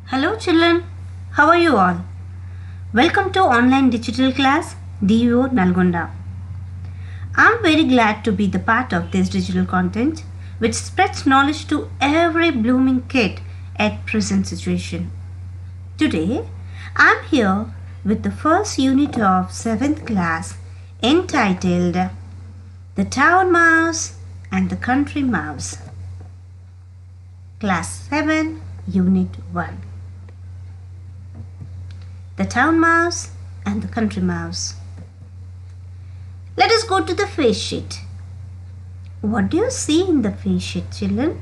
Hello children, how are you all? Welcome to online digital class DO Nalgonda. I am very glad to be the part of this digital content which spreads knowledge to every blooming kid at present situation. Today I am here with the first unit of 7th class entitled The Town Mouse and the Country Mouse. Class 7 Unit 1. The Town Mouse and the Country Mouse. Let us go to the face sheet. What do you see in the face sheet, children?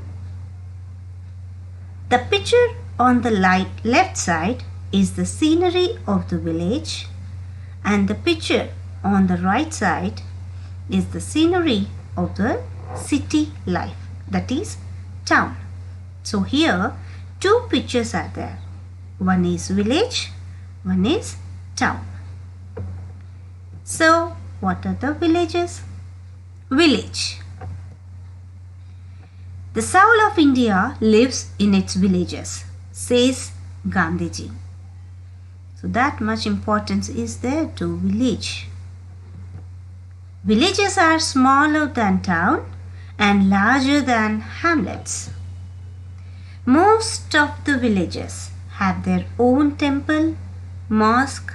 The picture on the left side is the scenery of the village, and the picture on the right side is the scenery of the city life, that is town. So here two pictures are there. One is village, one is town. So what are the villages? Village. The soul of India lives in its villages, says Gandhiji. So that much importance is there to village. Villages are smaller than town and larger than hamlets. Most of the villages have their own temple, mosque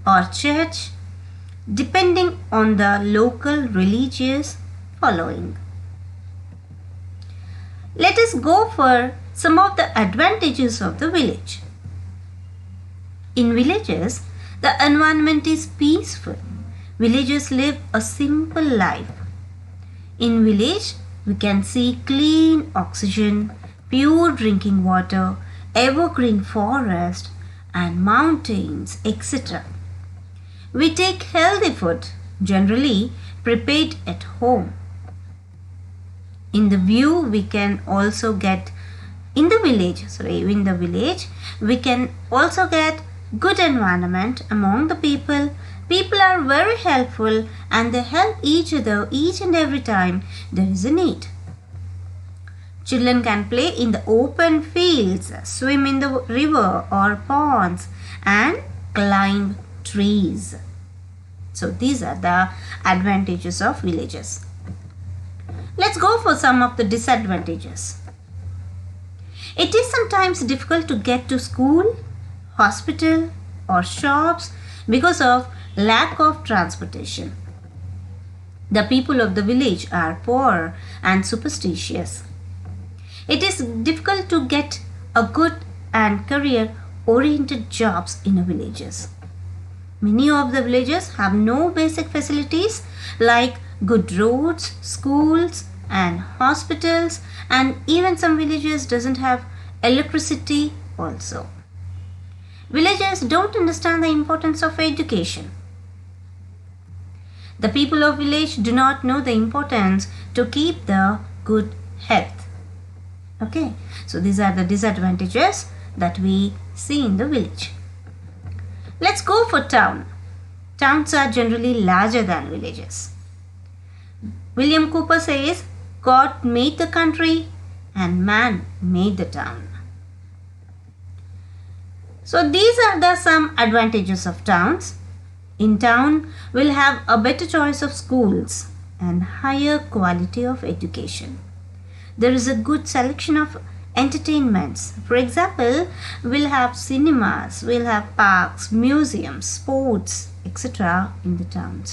or church depending on the local religious following. Let us go for some of the advantages of the village. In villages, the environment is peaceful. Villagers live a simple life. In village, we can see clean oxygen, pure drinking water, evergreen forest and mountains, etc. We take healthy food, generally prepared at home. In the village, we can also get good environment among the people. People are very helpful and they help each other each and every time there is a need. Children can play in the open fields, swim in the river or ponds and climb trees. So these are the advantages of villages. Let's go for some of the disadvantages. It is sometimes difficult to get to school, hospital or shops because of lack of transportation. The people of the village are poor and superstitious. It is difficult to get a good and career-oriented jobs in the villages. Many of the villages have no basic facilities like good roads, schools and hospitals, and even some villages doesn't have electricity also. Villagers don't understand the importance of education. The people of village do not know the importance to keep the good health. Okay, so these are the disadvantages that we see in the village. Let's go for town. Towns are generally larger than villages. William Cooper says, God made the country and man made the town. So these are some advantages of towns. In town, we'll have a better choice of schools and higher quality of education. There is a good selection of entertainments. For example, we'll have cinemas, we'll have parks, museums, sports, etc. in the town.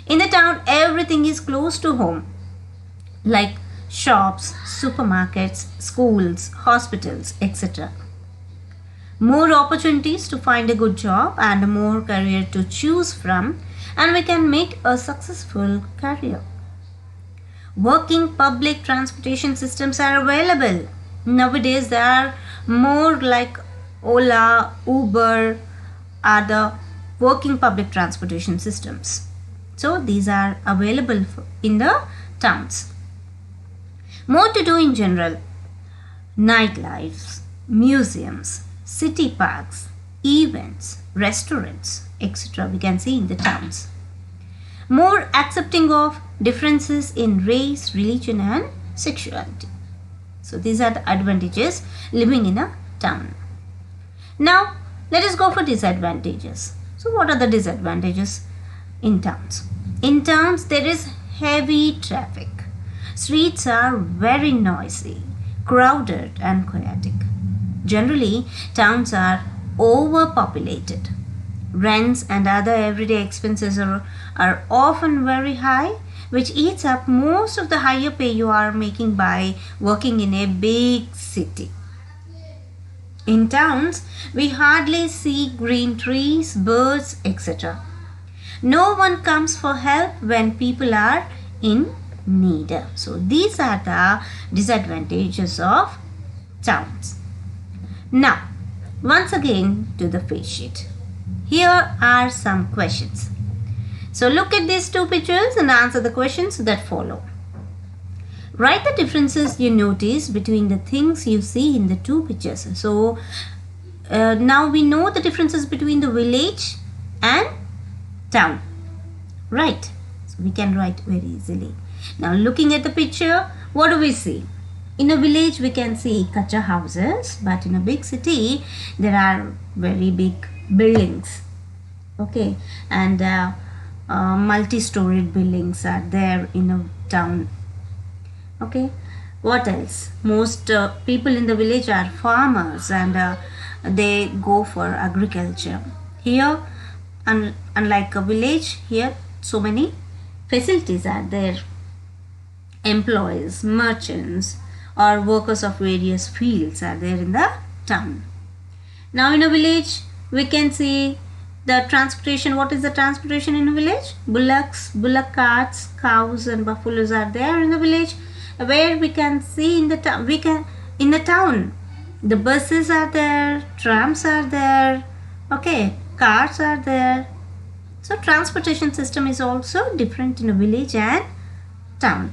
In the town, everything is close to home, like shops, supermarkets, schools, hospitals, etc. More opportunities to find a good job and more career to choose from, and we can make a successful career. Working public transportation systems are available. Nowadays, there are more like Ola, Uber are the working public transportation systems. So these are available in the towns. More to do in general. Nightlife, museums, city parks, events, restaurants, etc. we can see in the towns. More accepting of differences in race, religion and sexuality. So these are the advantages living in a town. Now let us go for disadvantages. So what are the disadvantages in towns? In towns there is heavy traffic. Streets are very noisy, crowded and chaotic. Generally, towns are overpopulated. Rents and other everyday expenses are often very high, which eats up most of the higher pay you are making by working in a big city. In towns, we hardly see green trees, birds, etc. No one comes for help when people are in need. So these are the disadvantages of towns. Now, once again to the face sheet. Here are some questions. So look at these two pictures and answer the questions that follow. Write the differences you notice between the things you see in the two pictures. So now we know the differences between the village and town. Right? So we can write very easily. Now looking at the picture, what do we see? In a village we can see kacha houses, but in a big city there are very big buildings. Okay, and multi-storied buildings are there in a town. Okay, what else? Most people in the village are farmers and they go for agriculture. Here, unlike a village, here so many facilities are there. Employees, merchants or workers of various fields are there in the town. Now in a village we can see the transportation. What is the transportation in a village? Bullocks, bullock carts, cows and buffaloes are there in the village. Where we can see in the town, in the town the buses are there, trams are there, okay, cars are there. So transportation system is also different in a village and town.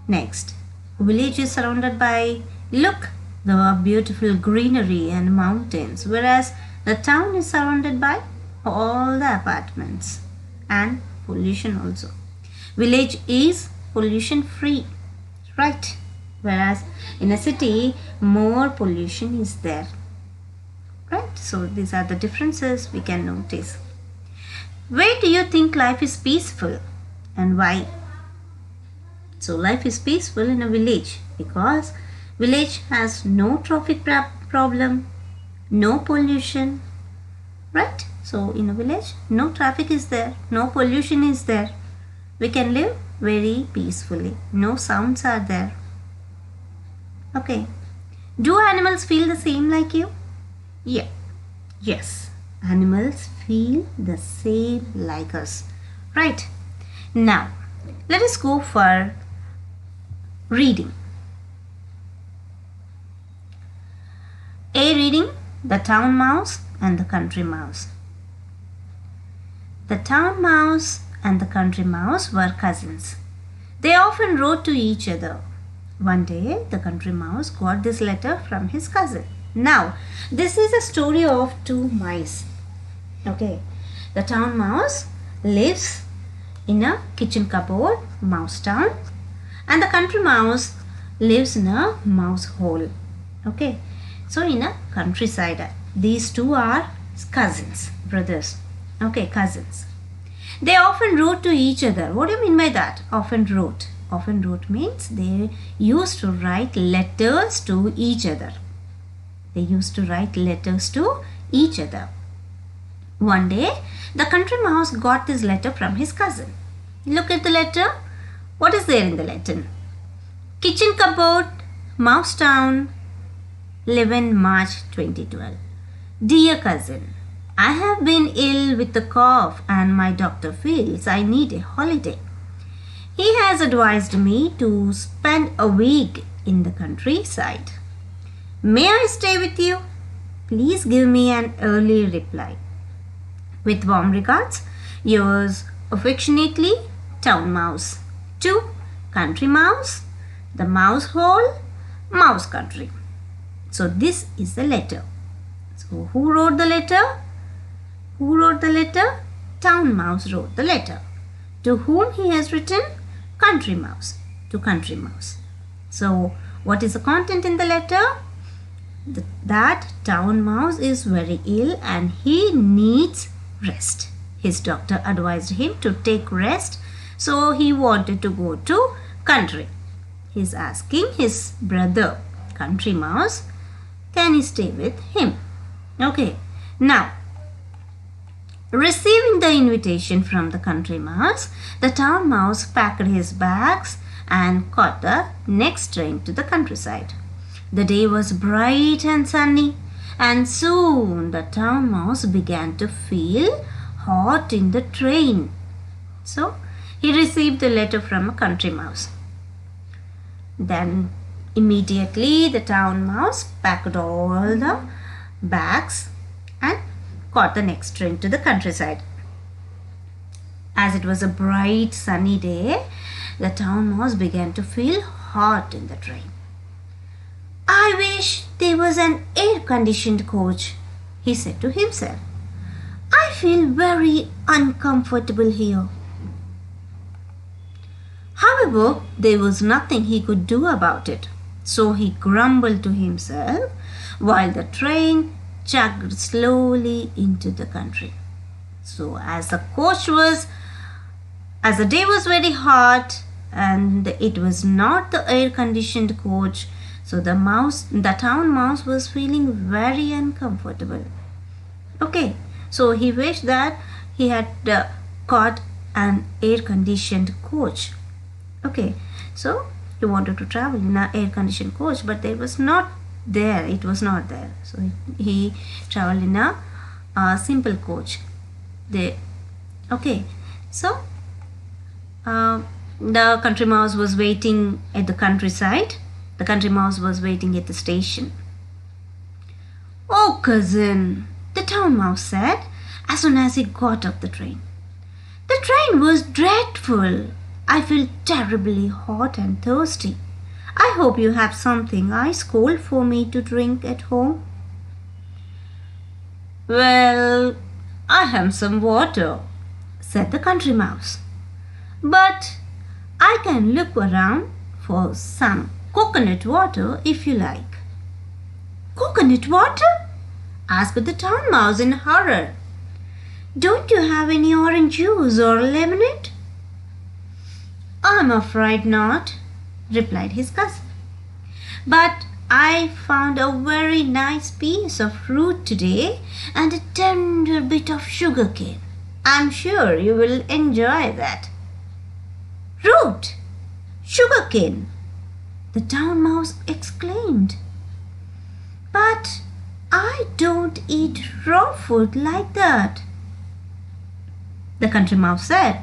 Next, village is surrounded by, look, the beautiful greenery and mountains, whereas the town is surrounded by all the apartments and pollution also. Village is pollution free, right? Whereas in a city more pollution is there, right? So these are the differences we can notice. Where do you think life is peaceful and why? So life is peaceful in a village because village has no traffic problem, no pollution, right? So in a village no traffic is there, no pollution is there. We can live very peacefully. No sounds are there. Okay. Do animals feel the same like you? Yeah. Yes. Animals feel the same like us. Right. Now, let us go for reading. A reading, the town mouse and the country mouse. The town mouse and the country mouse were cousins. They often wrote to each other. One day, the country mouse got this letter from his cousin. Now, this is a story of two mice. Okay, the town mouse lives in a kitchen cupboard, mouse town, and the country mouse lives in a mouse hole. Okay, so in a countryside, these two are cousins, brothers. Okay, cousins. They often wrote to each other. What do you mean by that? Often wrote. Often wrote means they used to write letters to each other. They used to write letters to each other. One day, the country mouse got this letter from his cousin. Look at the letter. What is there in the letter? Kitchen cupboard, mouse town, 11 March 2012. Dear cousin, I have been ill with a cough and my doctor feels I need a holiday. He has advised me to spend a week in the countryside. May I stay with you? Please give me an early reply. With warm regards, yours affectionately, Town Mouse. To Country Mouse, the mouse hole, mouse country. So this is the letter. So who wrote the letter? Who wrote the letter? Town Mouse wrote the letter. To whom he has written? Country Mouse. To Country Mouse. So, what is the content in the letter? That town mouse is very ill and he needs rest. His doctor advised him to take rest, so he wanted to go to country. He's asking his brother, country mouse, can he stay with him? Okay, now receiving the invitation from the country mouse, the town mouse packed his bags and caught the next train to the countryside. The day was bright and sunny, and soon the town mouse began to feel hot in the train. So he received a letter from a country mouse. Then immediately the town mouse packed all the bags and caught the next train to the countryside. As it was a bright sunny day, the town mouse began to feel hot in the train. I wish there was an air-conditioned coach, he said to himself. I feel very uncomfortable here. However, there was nothing he could do about it, so he grumbled to himself while the train chugged slowly into the country. So as the day was very hot and it was not the air-conditioned coach, so the town mouse was feeling very uncomfortable. Okay, so he wished that he had caught an air-conditioned coach. Okay, so he wanted to travel in an air-conditioned coach, but it was not there. So he traveled in a simple coach. Okay, so the country mouse was waiting at the countryside. The country mouse was waiting at the station. Oh, cousin, the town mouse said as soon as he got off the train. The train was dreadful. I feel terribly hot and thirsty. I hope you have something ice cold for me to drink at home. Well, I have some water, said the country mouse. But I can look around for some coconut water if you like. Coconut water? Asked the town mouse in horror. Don't you have any orange juice or lemonade? I'm afraid not, replied his cousin. But I found a very nice piece of fruit today and a tender bit of sugar cane. I'm sure you will enjoy that. Fruit! Sugar cane! The town mouse exclaimed. But I don't eat raw food like that. The country mouse said,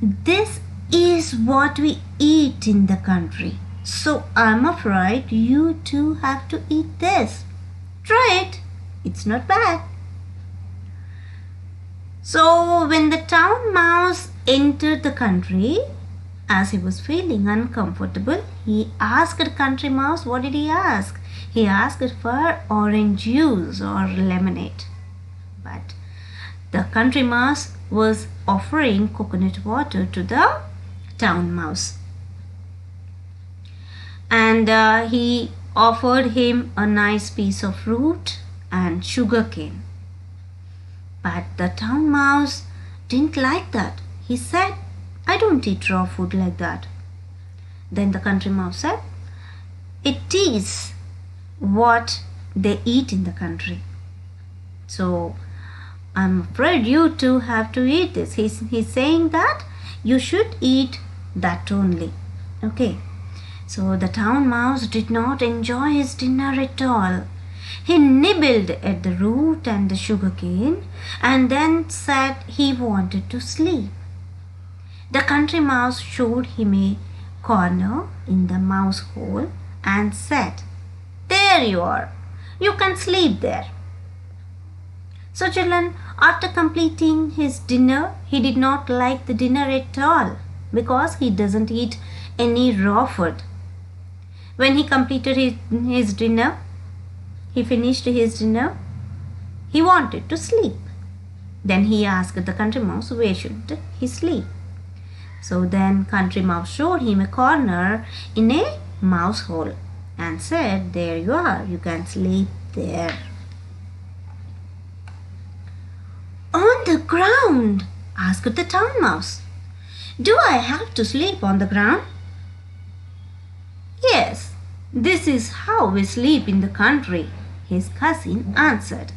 This is what we eat in the country. So I'm afraid you too have to eat this. Try it. It's not bad. So when the town mouse entered the country, as he was feeling uncomfortable, he asked the country mouse, what did he ask? He asked for orange juice or lemonade. But the country mouse was offering coconut water to the town mouse. And he offered him a nice piece of fruit and sugar cane. But the town mouse didn't like that. He said, I don't eat raw food like that. Then the country mouse said, it is what they eat in the country. So I'm afraid you too have to eat this. He's saying that you should eat that only. Okay. So the town mouse did not enjoy his dinner at all. He nibbled at the root and the sugar cane and then said he wanted to sleep. The country mouse showed him a corner in the mouse hole and said, There you are. You can sleep there. So children, after completing his dinner, he did not like the dinner at all because he doesn't eat any raw food. When he completed his dinner, he finished his dinner, he wanted to sleep. Then he asked the country mouse where should he sleep. So then country mouse showed him a corner in a mouse hole and said, "There you are, you can sleep there." "On the ground?" asked the town mouse. "Do I have to sleep on the ground?" "Yes, this is how we sleep in the country," his cousin answered.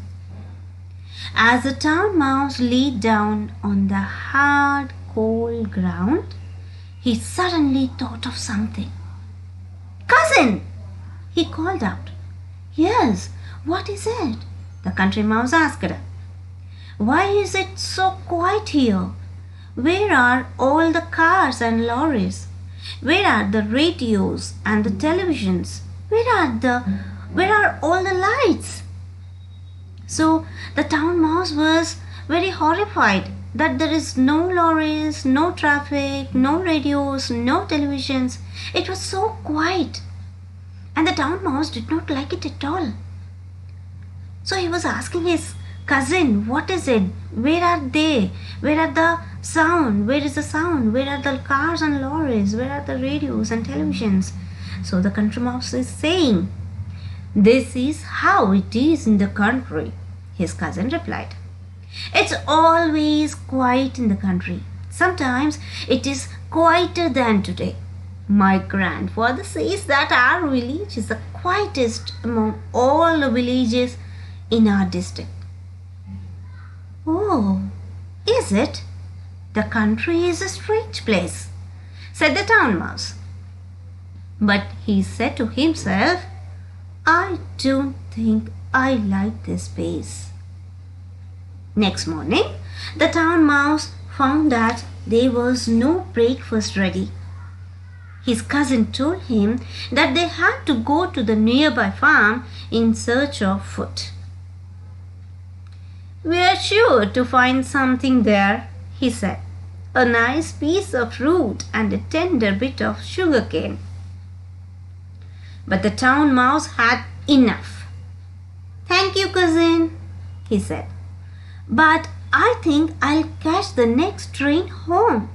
As the town mouse lay down on the hard, cold ground, he suddenly thought of something. "Cousin!" he called out. "Yes, what is it?" the country mouse asked her. "Why is it so quiet here? Where are all the cars and lorries? Where are the radios and the televisions? Where are all the lights?" So the town mouse was very horrified that there is no lorries, no traffic, no radios, no televisions. It was so quiet. And the town mouse did not like it at all. So he was asking his cousin, "What is it? Where are they? Where are the sound? Where is the sound? Where are the cars and lorries? Where are the radios and televisions?" So the country mouse is saying, "This is how it is in the country," his cousin replied. "It's always quiet in the country. Sometimes it is quieter than today. My grandfather says that our village is the quietest among all the villages in our district." "Oh, is it? The country is a strange place," said the town mouse. But he said to himself, "I don't think I like this place." Next morning, the town mouse found that there was no breakfast ready. His cousin told him that they had to go to the nearby farm in search of food. "We are sure to find something there," he said. "A nice piece of fruit and a tender bit of sugarcane." But the town mouse had enough. "Thank you, cousin," he said. "But I think I'll catch the next train home.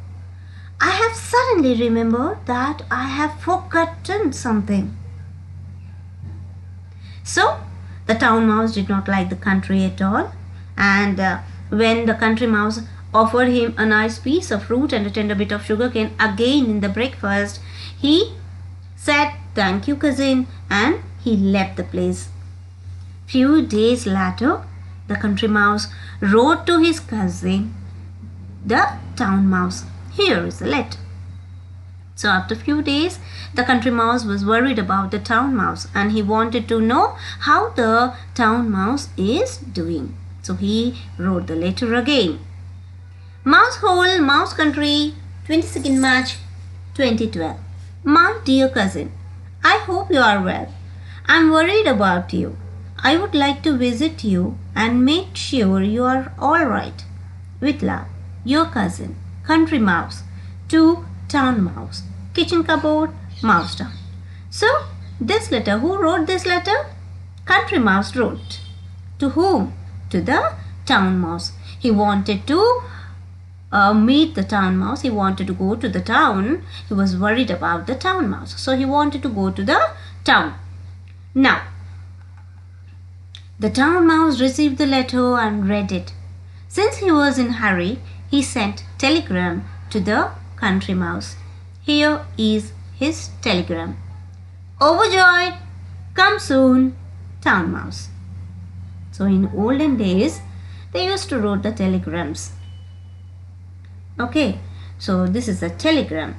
I have suddenly remembered that I have forgotten something." So the town mouse did not like the country at all. And when the country mouse offered him a nice piece of fruit and a tender bit of sugarcane again in the breakfast, he said, "Thank you, cousin," and he left the place. Few days later, the country mouse wrote to his cousin, the town mouse, "Here is a letter." So after a few days, the country mouse was worried about the town mouse and he wanted to know how the town mouse is doing. So he wrote the letter again. "Mouse Hole, Mouse Country, 22nd March 2012. My dear cousin, I hope you are well. I'm worried about you. I would like to visit you and make sure you are all right. With love, your cousin, Country Mouse, to Town Mouse, Kitchen Cupboard, Mouse Town." So this letter, who wrote this letter? Country Mouse wrote. To whom? To the Town Mouse. He wanted to meet the town mouse. He wanted to go to the town. He was worried about the town mouse. So he wanted to go to the town. Now, the town mouse received the letter and read it. Since he was in a hurry, he sent telegram to the country mouse. Here is his telegram. "Overjoyed, come soon, town mouse." So in olden days, they used to write the telegrams. Okay, so this is a telegram.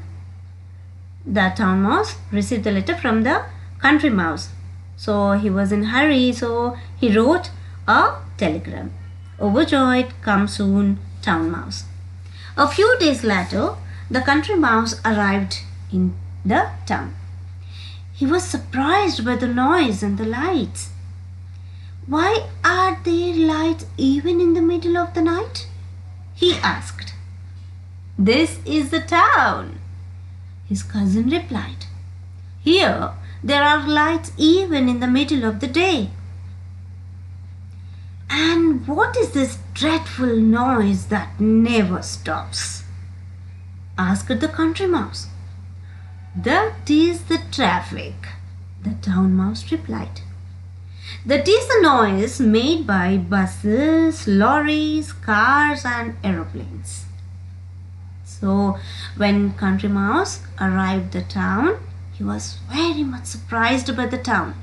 The town mouse received the letter from the country mouse. So he was in a hurry, so he wrote a telegram. "Overjoyed, come soon, town mouse." A few days later, the country mouse arrived in the town. He was surprised by the noise and the lights. "Why are there lights even in the middle of the night?" he asked. "This is the town," his cousin replied. "Here there are lights even in the middle of the day." "And what is this dreadful noise that never stops?" asked the country mouse. That is the traffic, the town mouse replied. That is the noise made by buses, lorries, cars and aeroplanes. So when Country Mouse arrived at the town, he was very much surprised by the town.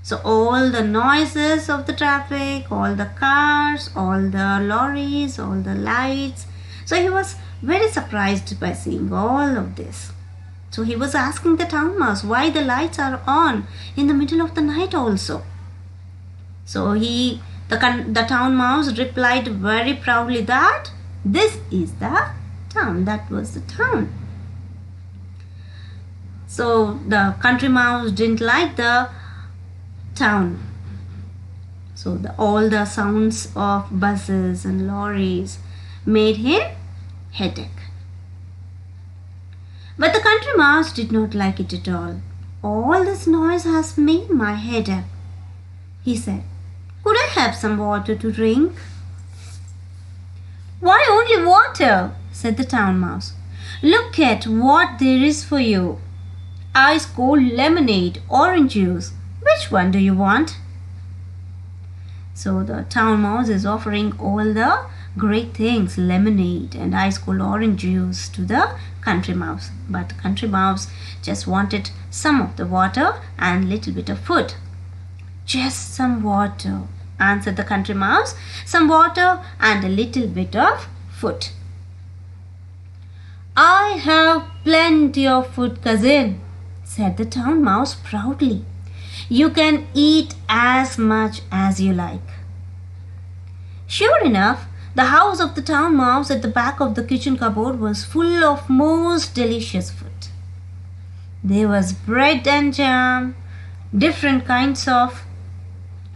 So all the noises of the traffic, all the cars, all the lorries, all the lights. So he was very surprised by seeing all of this. So he was asking the town mouse why the lights are on in the middle of the night also. So the town mouse replied very proudly that this is the town. That was the town. So the Country Mouse didn't like the town. So all the sounds of buses and lorries made him headache. But the Country Mouse did not like it at all. All this noise has made my headache, he said. Could I have some water to drink? Why only water? Said the town mouse. Look at what there is for you. Ice cold lemonade, orange juice. Which one do you want? So the town mouse is offering all the great things, lemonade and ice cold orange juice to the Country Mouse. But the Country Mouse just wanted some of the water and little bit of food. Just some water, answered the Country Mouse. Some water and a little bit of food. I have plenty of food, cousin, said the town mouse proudly. You can eat as much as you like. Sure enough, the house of the town mouse at the back of the kitchen cupboard was full of most delicious food. There was bread and jam, different kinds of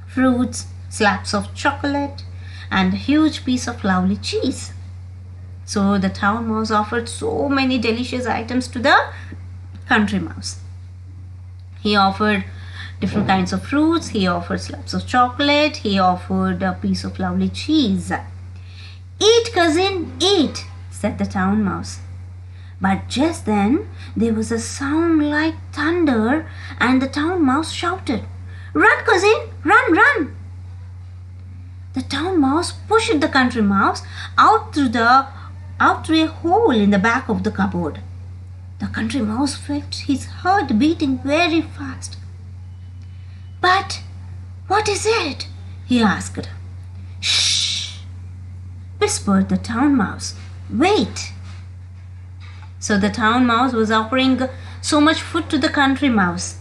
fruits, slabs of chocolate, and a huge piece of lovely cheese. So the town mouse offered so many delicious items to the Country Mouse. He offered different kinds of fruits, he offered slabs of chocolate, he offered a piece of lovely cheese. Eat, cousin, eat, said the town mouse. But just then there was a sound like thunder and the town mouse shouted, Run, cousin, run, run. The town mouse pushed the Country Mouse out through a hole in the back of the cupboard. The Country Mouse felt his heart beating very fast. But what is it? He asked. Shh, whispered the town mouse. Wait. So the town mouse was offering so much food to the Country Mouse.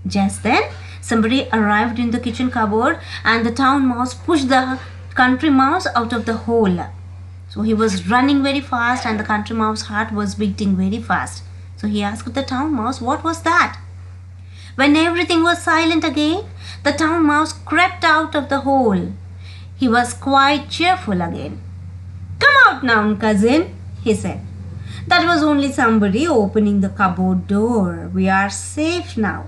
Just then, somebody arrived in the kitchen cupboard and the town mouse pushed the Country Mouse out of the hole. So he was running very fast and the Country Mouse's heart was beating very fast. So he asked the town mouse, what was that? When everything was silent again, the town mouse crept out of the hole. He was quite cheerful again. Come out now, cousin, he said. That was only somebody opening the cupboard door. We are safe now.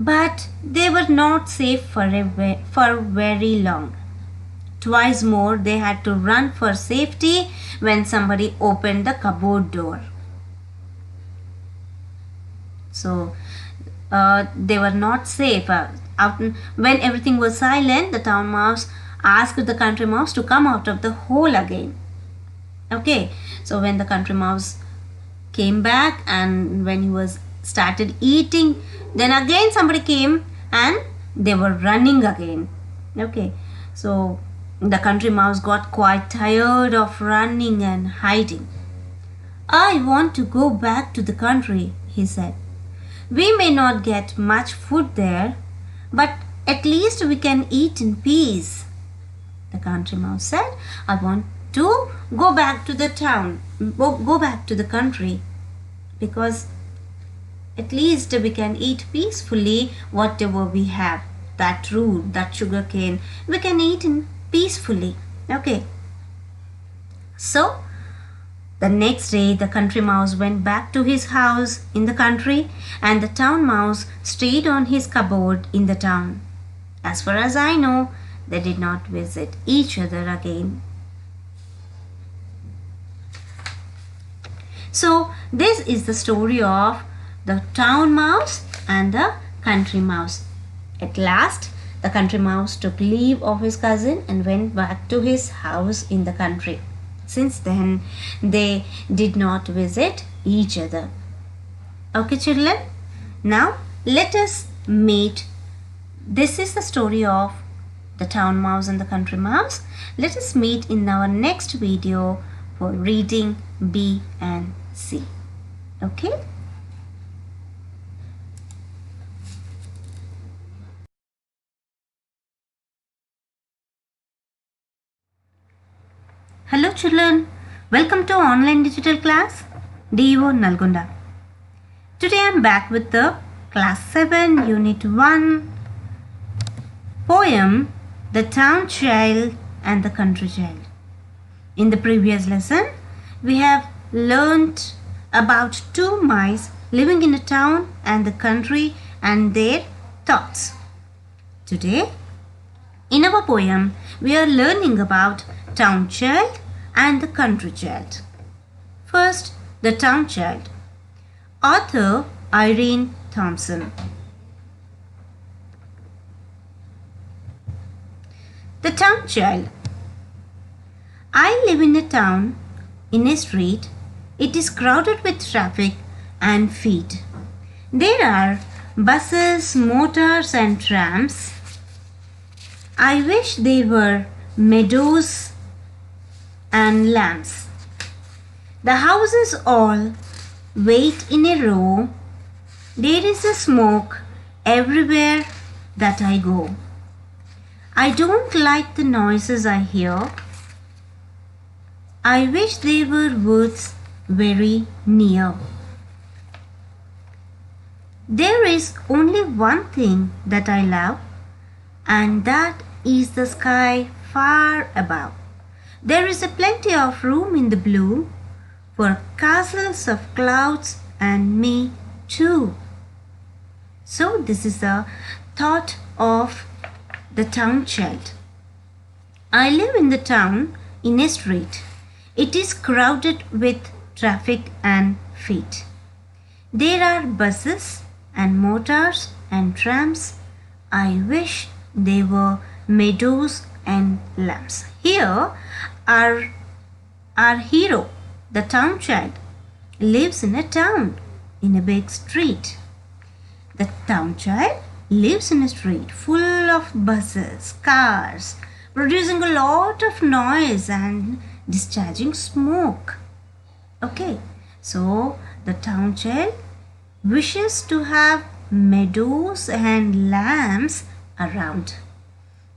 But they were not safe for very long. Twice more they had to run for safety when somebody opened the cupboard door. So they were not safe. When everything was silent, the town mouse asked the Country Mouse to come out of the hole again. Okay, so when the Country Mouse came back and when he was started eating, then again somebody came and they were running again. Okay, so the Country Mouse got quite tired of running and hiding. I want to go back to the country, he said. We may not get much food there, but at least we can eat in peace. The Country Mouse said, I want to go back to the town, go back to the country, because at least we can eat peacefully whatever we have. That root, that sugar cane, we can eat in peacefully. Okay. So the next day the Country Mouse went back to his house in the country and the town mouse stayed on his cupboard in the town. As far as I know, they did not visit each other again. So this is the story of the town mouse and the country mouse. At last, the country mouse took leave of his cousin and went back to his house in the country. Since then, they did not visit each other. Okay, children? Now, let us meet. This is the story of the town mouse and the country mouse. Let us meet in our next video for reading B and C. Okay? Hello children, welcome to online digital class DEO Nalgonda. Today I am back with the class 7 unit 1 poem The Town Child and the Country Child. In the previous lesson we have learnt about two mice living in a town and the country and their thoughts. Today in our poem we are learning about town child and the country child. First, the town child. Author Irene Thompson. The town child. I live in a town, in a street. It is crowded with traffic and feet. There are buses, motors and trams. I wish there were meadows and lambs. The houses all wait in a row. There is a smoke everywhere that I go. I don't like the noises I hear. I wish there were woods very near. There is only one thing that I love, and that is the sky far above. There is a plenty of room in the blue for castles of clouds and me too. So this is the thought of the town child. I live in the town in a street. It is crowded with traffic and feet. There are buses and motors and trams. I wish there were meadows and lambs. Here our hero, the town child, lives in a town, in a big street. The town child lives in a street full of buses, cars, producing a lot of noise and discharging smoke. Okay, so the town child wishes to have meadows and lambs around.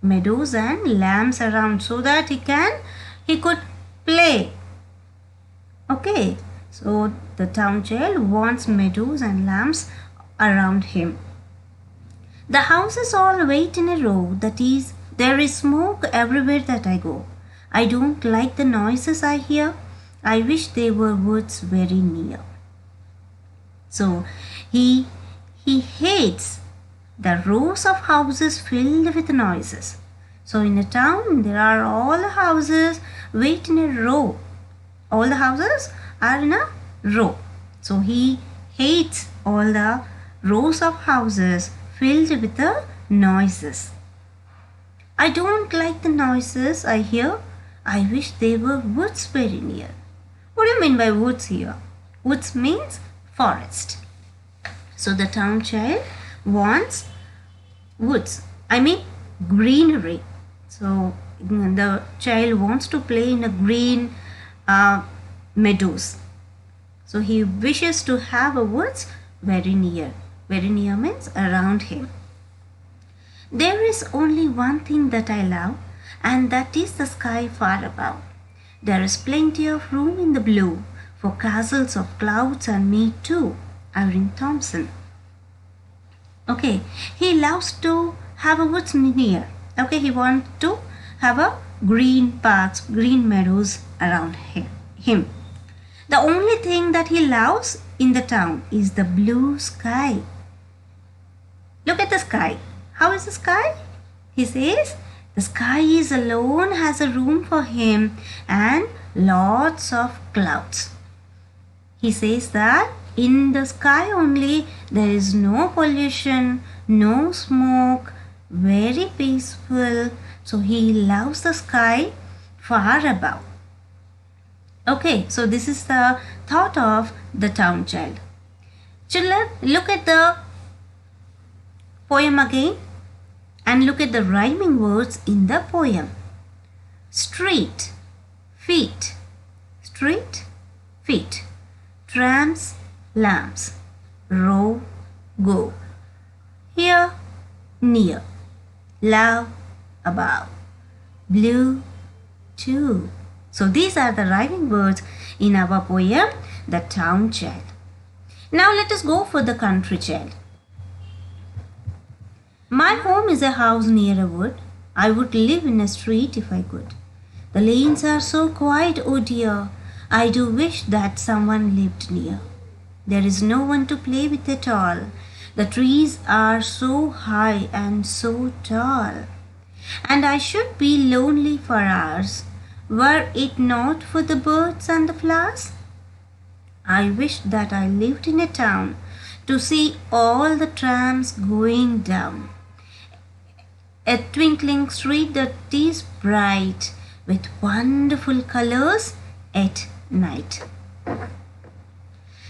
Meadows and lambs around so that he could play. Okay, so the town child wants meadows and lambs around him. The houses all wait in a row, that is, there is smoke everywhere that I go. I don't like the noises I hear. I wish there were woods very near. So he hates the rows of houses filled with noises. So in a town there are all the houses wait in a row. All the houses are in a row. So he hates all the rows of houses filled with the noises. I don't like the noises I hear. I wish there were woods very near. What do you mean by woods here? Woods means forest. So the town child wants woods. I mean greenery. So the child wants to play in a green meadows. So he wishes to have a woods very near. Very near means around him. There is only one thing that I love, and that is the sky far above. There is plenty of room in the blue for castles of clouds and me too. Irene Thompson. Okay, he loves to have a woods near. Okay, he wants to have a green parks, green meadows around him. The only thing that he loves in the town is the blue sky. Look at the sky. How is the sky? He says the sky is alone, has a room for him and lots of clouds. He says that in the sky only there is no pollution, no smoke, very peaceful. So he loves the sky far above. Okay, so this is the thought of the town child. Children, look at the poem again and look at the rhyming words in the poem. Street, feet, street, feet. Trams, lamps. Row, go. Here, near. Love, above. Blue, too. So these are the rhyming words in our poem, The Town Child. Now let us go for the country child. My home is a house near a wood. I would live in a street if I could. The lanes are so quiet, oh dear. I do wish that someone lived near. There is no one to play with at all. The trees are so high and so tall. And I should be lonely for hours, were it not for the birds and the flowers. I wish that I lived in a town to see all the trams going down. A twinkling street that is bright with wonderful colors at night.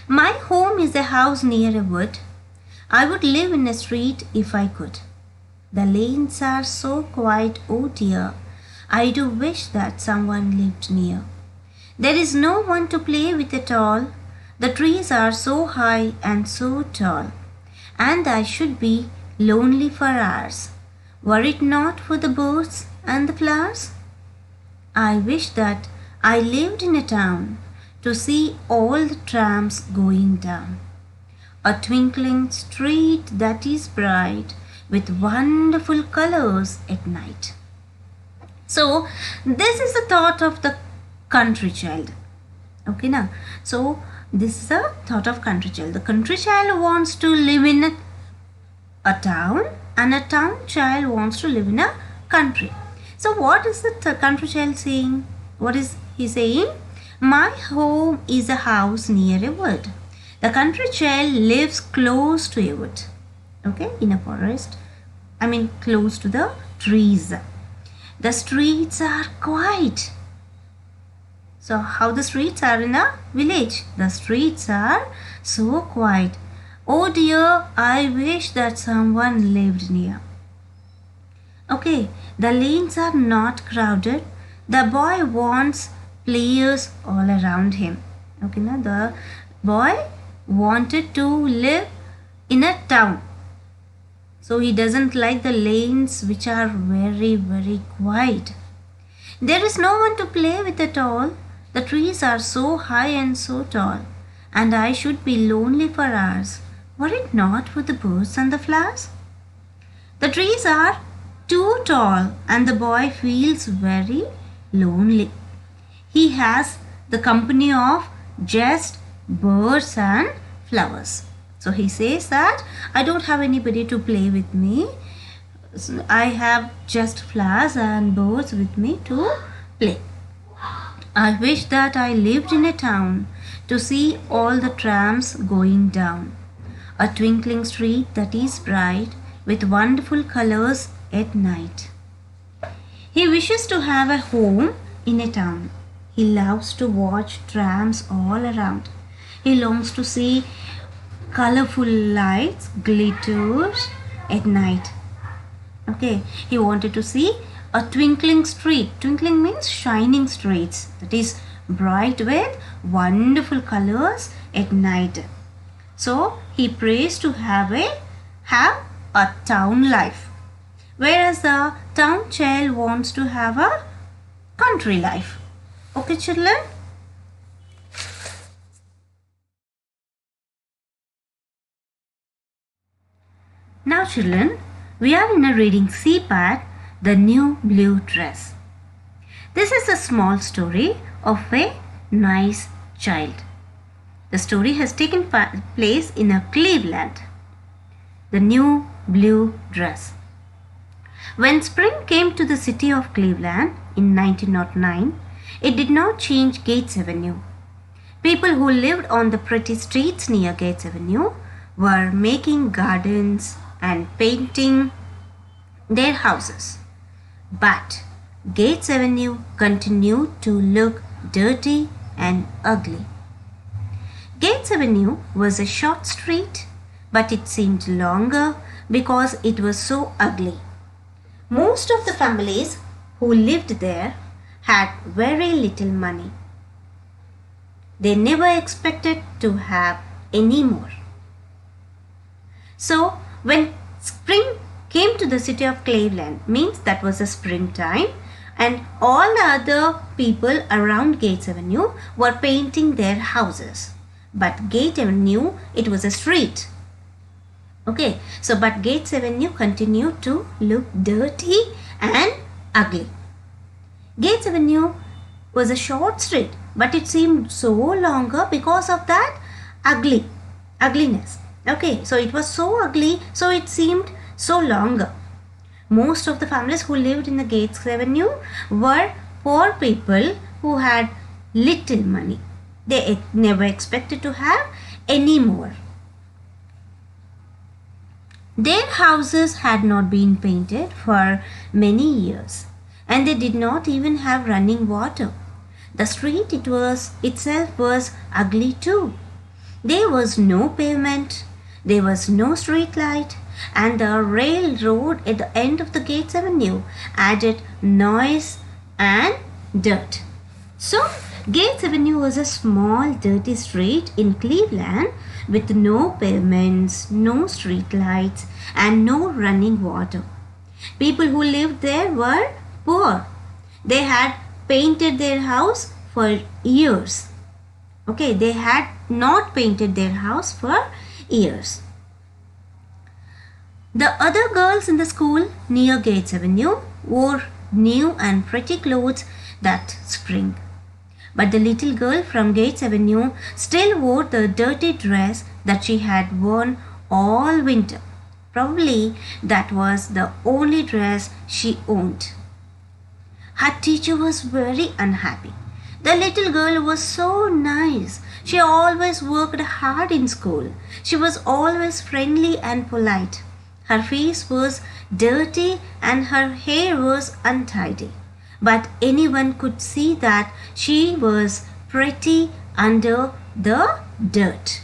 My home is a house near a wood. I would live in a street if I could. The lanes are so quiet, oh dear. I do wish that someone lived near. There is no one to play with at all. The trees are so high and so tall. And I should be lonely for hours, were it not for the birds and the flowers. I wish that I lived in a town to see all the trams going down. A twinkling street that is bright with wonderful colors at night. So this is the thought of the country child. Okay, now. So this is the thought of country child. The country child wants to live in a town, and a town child wants to live in a country. So what is the country child saying? What is he saying? My home is a house near a wood. The country child lives close to a wood. Okay, in a forest. I mean close to the trees. The streets are quiet. So how the streets are in a village? The streets are so quiet. Oh dear, I wish that someone lived near. Okay, the lanes are not crowded. The boy wants players all around him. Okay, now the boy wanted to live in a town. So he doesn't like the lanes which are very, very quiet. There is no one to play with at all. The trees are so high and so tall. And I should be lonely for hours, were it not for the birds and the flowers. The trees are too tall and the boy feels very lonely. He has the company of just birds and flowers. So he says that I don't have anybody to play with me. I have just flowers and birds with me to play. I wish that I lived in a town to see all the trams going down. A twinkling street that is bright with wonderful colors at night. He wishes to have a home in a town. He loves to watch trams all around. He longs to see colorful lights glitters at night. Okay, he wanted to see a twinkling street. Twinkling means shining streets, that is bright with wonderful colors at night. So he prays to have a town life, whereas the town child wants to have a country life. Okay, children? Now children, we are in a reading C part, The New Blue Dress. This is a small story of a nice child. The story has taken place in a Cleveland. The New Blue Dress. When spring came to the city of Cleveland in 1909, it did not change Gates Avenue. People who lived on the pretty streets near Gates Avenue were making gardens and painting their houses. But Gates Avenue continued to look dirty and ugly. Gates Avenue was a short street, but it seemed longer because it was so ugly. Most of the families who lived there had very little money. They never expected to have any more. So when spring came to the city of Cleveland, means that was a springtime, and all the other people around Gates Avenue were painting their houses. But Gates Avenue, it was a street. Okay, so but Gates Avenue continued to look dirty and ugly. Gates Avenue was a short street, but it seemed so longer because of that ugliness. Okay, so it was so ugly, so it seemed so longer. Most of the families who lived in the Gates Avenue were poor people who had little money. They never expected to have any more. Their houses had not been painted for many years, and they did not even have running water. The street itself was ugly too. There was no pavement, there was no street light, and the railroad at the end of the Gates Avenue added noise and dirt. So, Gates Avenue was a small dirty street in Cleveland with no pavements, no street lights, and no running water. People who lived there were poor. They had painted their house for years. Okay, they had not painted their house for years. The other girls in the school near Gates Avenue wore new and pretty clothes that spring. But the little girl from Gates Avenue still wore the dirty dress that she had worn all winter. Probably that was the only dress she owned. Her teacher was very unhappy. The little girl was so nice. She always worked hard in school. She was always friendly and polite. Her face was dirty and her hair was untidy. But anyone could see that she was pretty under the dirt.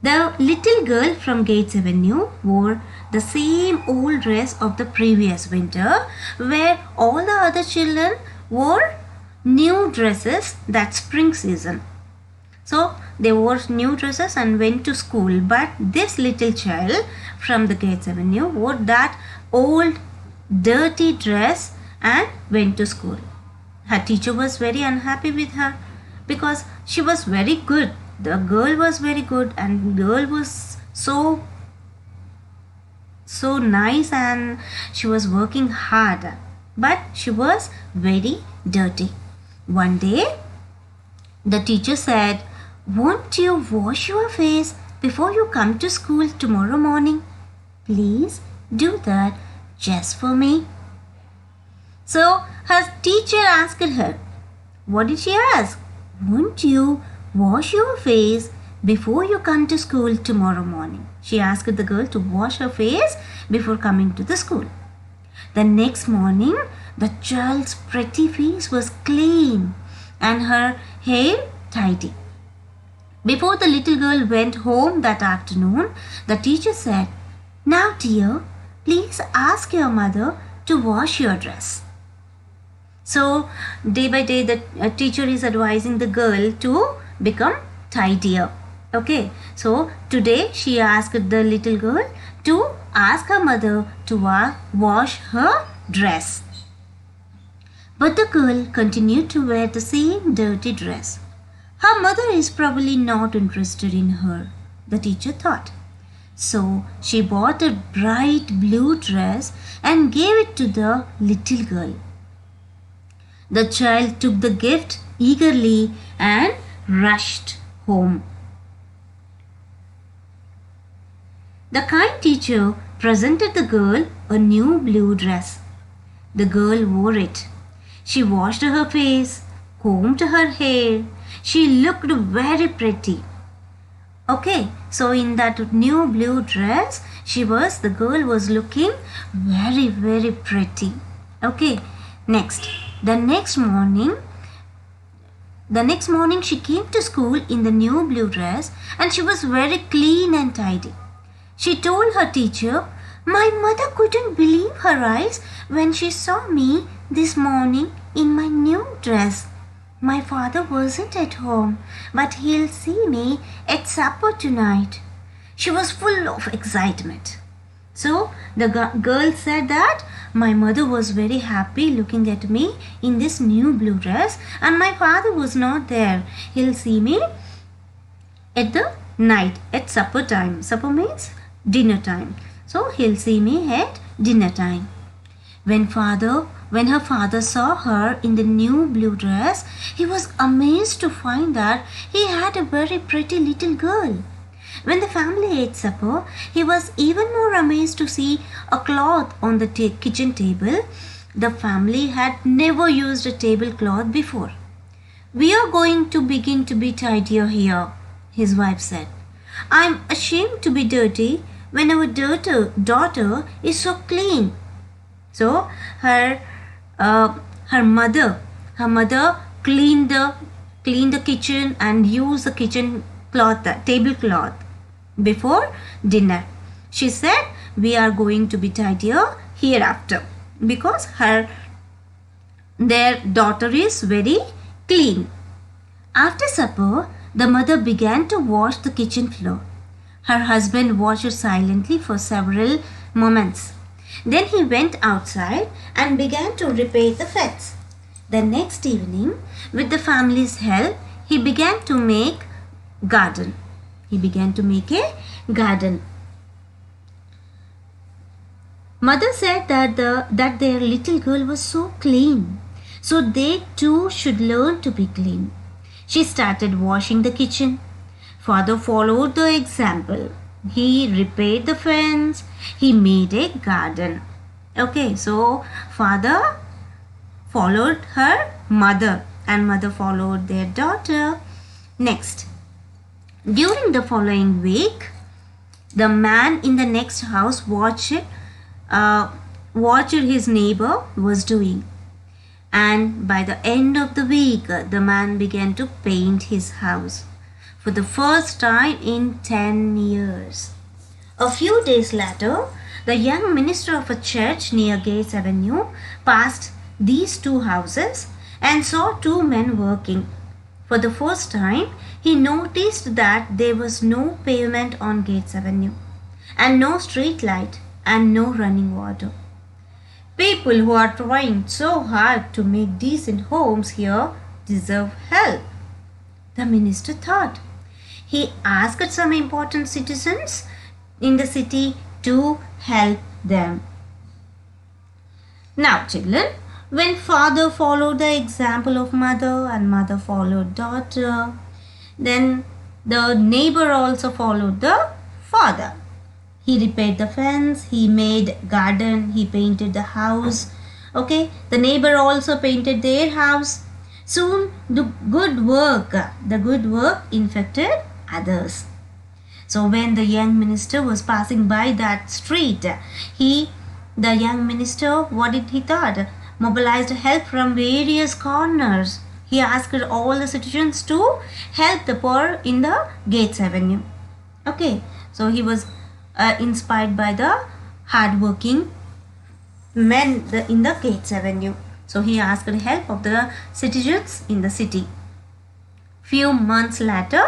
The little girl from Gates Avenue wore the same old dress of the previous winter, where all the other children wore new dresses that spring season. So they wore new dresses and went to school, but this little child from the Gates Avenue wore that old dirty dress and went to school. Her teacher was very unhappy with her because she was very good. The girl was very good and the girl was so nice and she was working hard, but she was very dirty. One day the teacher said, "Won't you wash your face before you come to school tomorrow morning? Please do that just for me." So her teacher asked her, what did she ask? "Won't you wash your face before you come to school tomorrow morning?" She asked the girl to wash her face before coming to the school. The next morning, the child's pretty face was clean and her hair tidy. Before the little girl went home that afternoon, the teacher said, "Now dear, please ask your mother to wash your dress." So day by day the teacher is advising the girl to become tidier. Okay, so today she asked the little girl to ask her mother to wash her dress. But the girl continued to wear the same dirty dress. Her mother is probably not interested in her, the teacher thought. So she bought a bright blue dress and gave it to the little girl. The child took the gift eagerly and rushed home. The kind teacher presented the girl a new blue dress. The girl wore it. She washed her face, combed her hair. She looked very pretty. Okay, so in that new blue dress, the girl was looking very, very pretty. Okay, next, the next morning she came to school in the new blue dress and she was very clean and tidy. She told her teacher, "My mother couldn't believe her eyes when she saw me this morning in my new dress. My father wasn't at home, but he'll see me at supper tonight." She was full of excitement. So the girl said that my mother was very happy looking at me in this new blue dress and my father was not there. He'll see me at the night at supper time. Supper means dinner time. So he'll see me at dinner time. When her father saw her in the new blue dress, he was amazed to find that he had a very pretty little girl. When the family ate supper, he was even more amazed to see a cloth on the kitchen table. The family had never used a tablecloth before. "We are going to begin to be tidier here," his wife said. "I'm ashamed to be dirty when our daughter is so clean." So her mother cleaned the kitchen and used the kitchen cloth, tablecloth before dinner. She said, "We are going to be tidier hereafter," because their daughter is very clean. After supper, the mother began to wash the kitchen floor. Her husband watched silently for several moments. Then he went outside and began to repair the fence. The next evening, with the family's help, he began to make a garden. Mother said that their little girl was so clean, so they too should learn to be clean. She started washing the kitchen. Father followed the example. He repaired the fence. He made a garden. Okay, so father followed her mother and mother followed their daughter. Next, during the following week, the man in the next house watched his neighbor was doing. And by the end of the week, the man began to paint his house for the first time in 10 years. A few days later, the young minister of a church near Gates Avenue passed these two houses and saw two men working. For the first time, he noticed that there was no pavement on Gates Avenue, and no street light, and no running water. "People who are trying so hard to make decent homes here deserve help," the minister thought. He asked some important citizens in the city to help them. Now, children, when father followed the example of mother and mother followed daughter, then the neighbor also followed the father. He repaired the fence, he made garden, he painted the house. Okay, the neighbor also painted their house. Soon the good work infected others. So when the young minister was passing by that street, the young minister, what did he thought? Mobilized help from various corners. He asked all the citizens to help the poor in the Gates Avenue. Okay, so he was inspired by the hardworking men in the Gates Avenue. So he asked help of the citizens in the city. Few months later,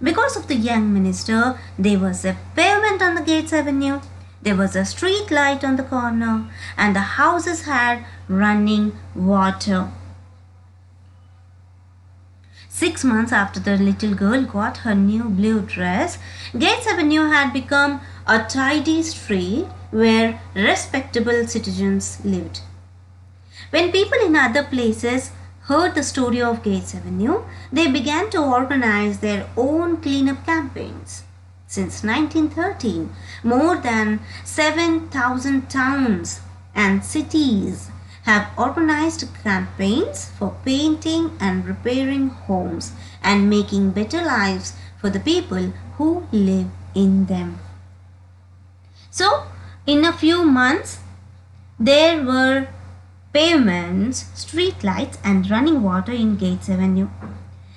because of the young minister, there was a pavement on the Gates Avenue. There was a street light on the corner, and the houses had running water. 6 months after the little girl got her new blue dress, Gates Avenue had become a tidy street where respectable citizens lived. When people in other places heard the story of Gates Avenue, they began to organize their own cleanup campaigns. Since 1913, more than 7,000 towns and cities have organized campaigns for painting and repairing homes and making better lives for the people who live in them. So, in a few months, there were pavements, street lights and running water in Gates Avenue.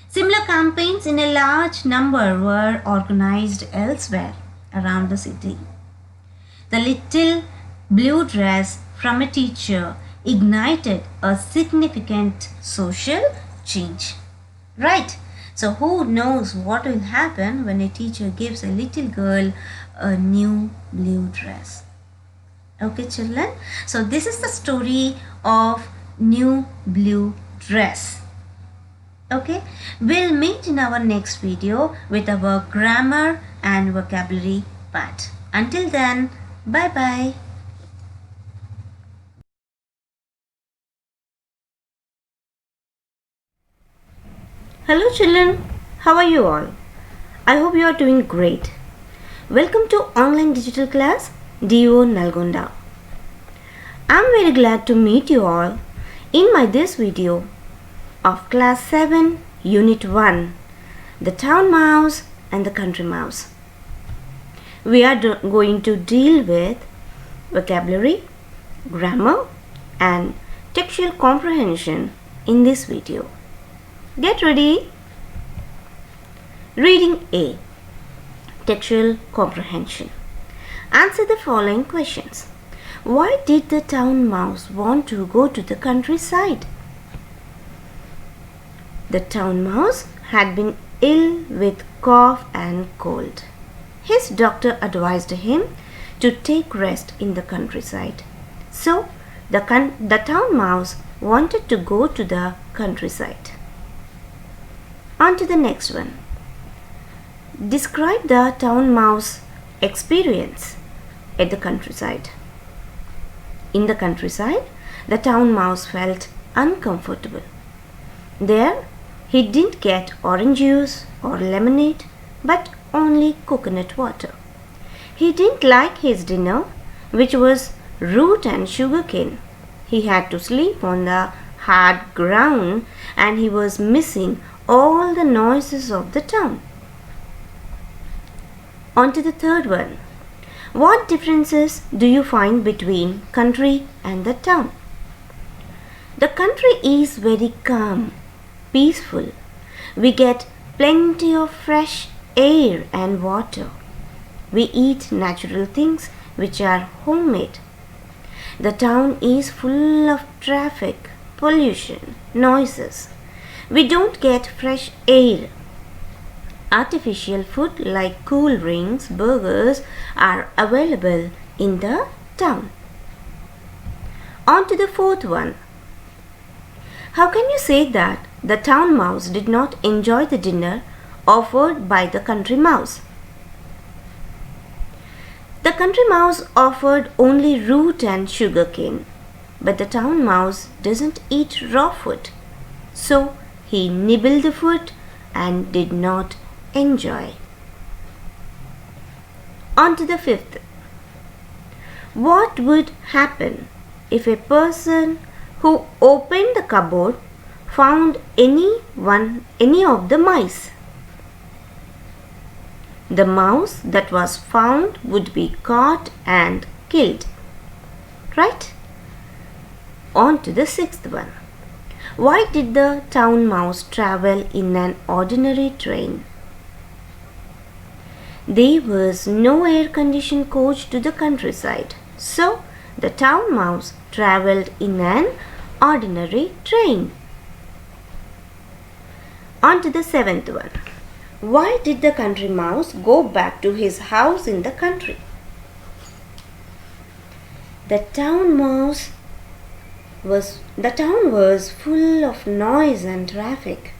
Similar campaigns in a large number were organized elsewhere around the city. The little blue dress from a teacher ignited a significant social change. Right? So who knows what will happen when a teacher gives a little girl a new blue dress? Okay, children. So this is the story of new blue dress. Okay, we'll meet in our next video with our grammar and vocabulary part. Until then, bye bye. Hello children, how are you all? I hope you are doing great. Welcome to online digital class DO Nalgonda. I'm very glad to meet you all in my this video of class 7 unit 1, the town mouse and the country mouse. We are going to deal with vocabulary, grammar and textual comprehension in this video. Get ready. Reading A. Textual comprehension. Answer the following questions. Why did the town mouse want to go to the countryside? The town mouse had been ill with cough and cold. His doctor advised him to take rest in the countryside. So, the town mouse wanted to go to the countryside. On to the next one. Describe the town mouse experience at the countryside. In the countryside, the town mouse felt uncomfortable. There, he didn't get orange juice or lemonade, but only coconut water. He didn't like his dinner, which was root and sugarcane. He had to sleep on the hard ground and he was missing all the noises of the town. On to the third one. What differences do you find between country and the town? The country is very calm, peaceful. We get plenty of fresh air and water. We eat natural things which are homemade. The town is full of traffic, pollution, noises. We don't get fresh air. Artificial food like cool drinks, burgers are available in the town. On to the fourth one. How can you say that the town mouse did not enjoy the dinner offered by the country mouse? The country mouse offered only root and sugarcane, but the town mouse doesn't eat raw food. So he nibbled the food and did not enjoy. On to the fifth. What would happen if a person who opened the cupboard found any of the mice? The mouse that was found would be caught and killed. Right? On to the sixth one. Why did the town mouse travel in an ordinary train? There was no air-conditioned coach to the countryside, so the town mouse travelled in an ordinary train. On to the seventh one. Why did the country mouse go back to his house in the country? The town was full of noise and traffic.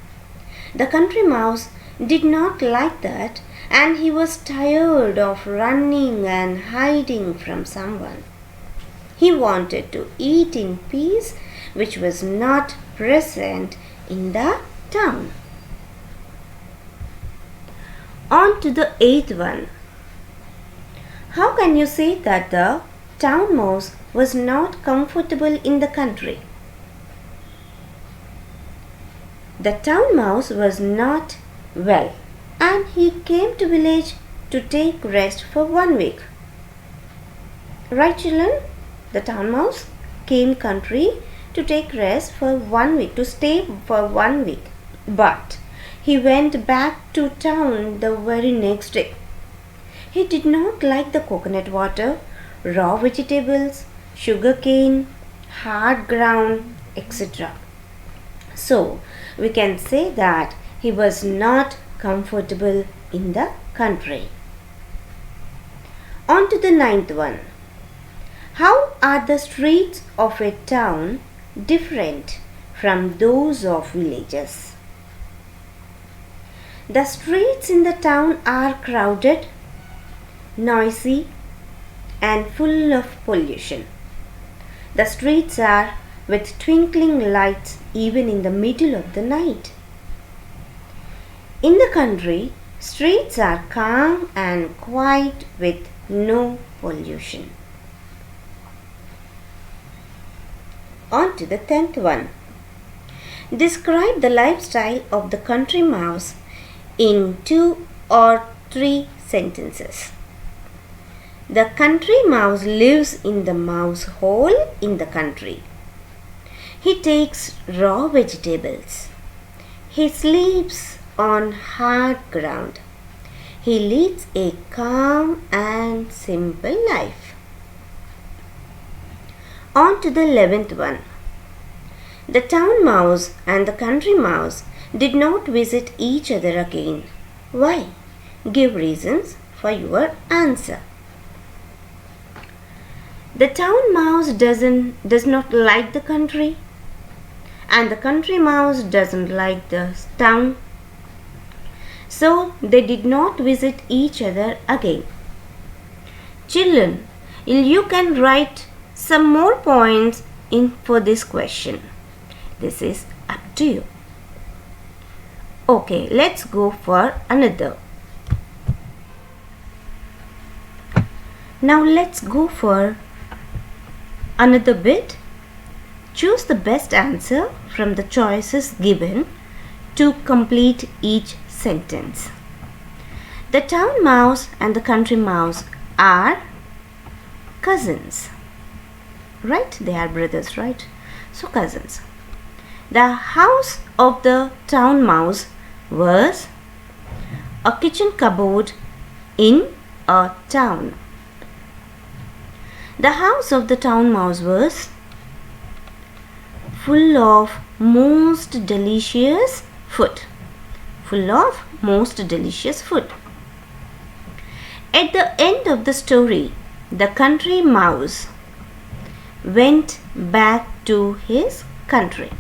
The country mouse did not like that, and he was tired of running and hiding from someone. He wanted to eat in peace, which was not present in the town. On to the eighth one. How can you say that the town mouse was not comfortable in the country. The town mouse was not well, and he came to village to take rest for 1 week. Right, children? The town mouse came country to take rest for 1 week, to stay for 1 week. But he went back to town the very next day. He did not like the coconut water, raw vegetables, sugar cane, hard ground, etc. So, we can say that he was not comfortable in the country. On to the 9th one. How are the streets of a town different from those of villages? The streets in the town are crowded, noisy, and full of pollution. The streets are with twinkling lights even in the middle of the night. In the country, streets are calm and quiet with no pollution. On to the 10th one. Describe the lifestyle of the country mouse in 2 or 3 sentences. The country mouse lives in the mouse hole in the country. He takes raw vegetables. He sleeps on hard ground. He leads a calm and simple life. On to the 11th one. The town mouse and the country mouse did not visit each other again. Why? Give reasons for your answer. The town mouse does not like the country, and the country mouse doesn't like the town. So they did not visit each other again. Children, you can write some more points in for this question. This is up to you. Okay, let's go for another. Now let's go for another bit. Choose the best answer from the choices given to complete each sentence. The town mouse and the country mouse are cousins. Right? They are brothers, right? So cousins. The house of the town mouse was a kitchen cupboard in a town. The house of the town mouse was full of most delicious food. Full of most delicious food. At the end of the story, the country mouse went back to his country.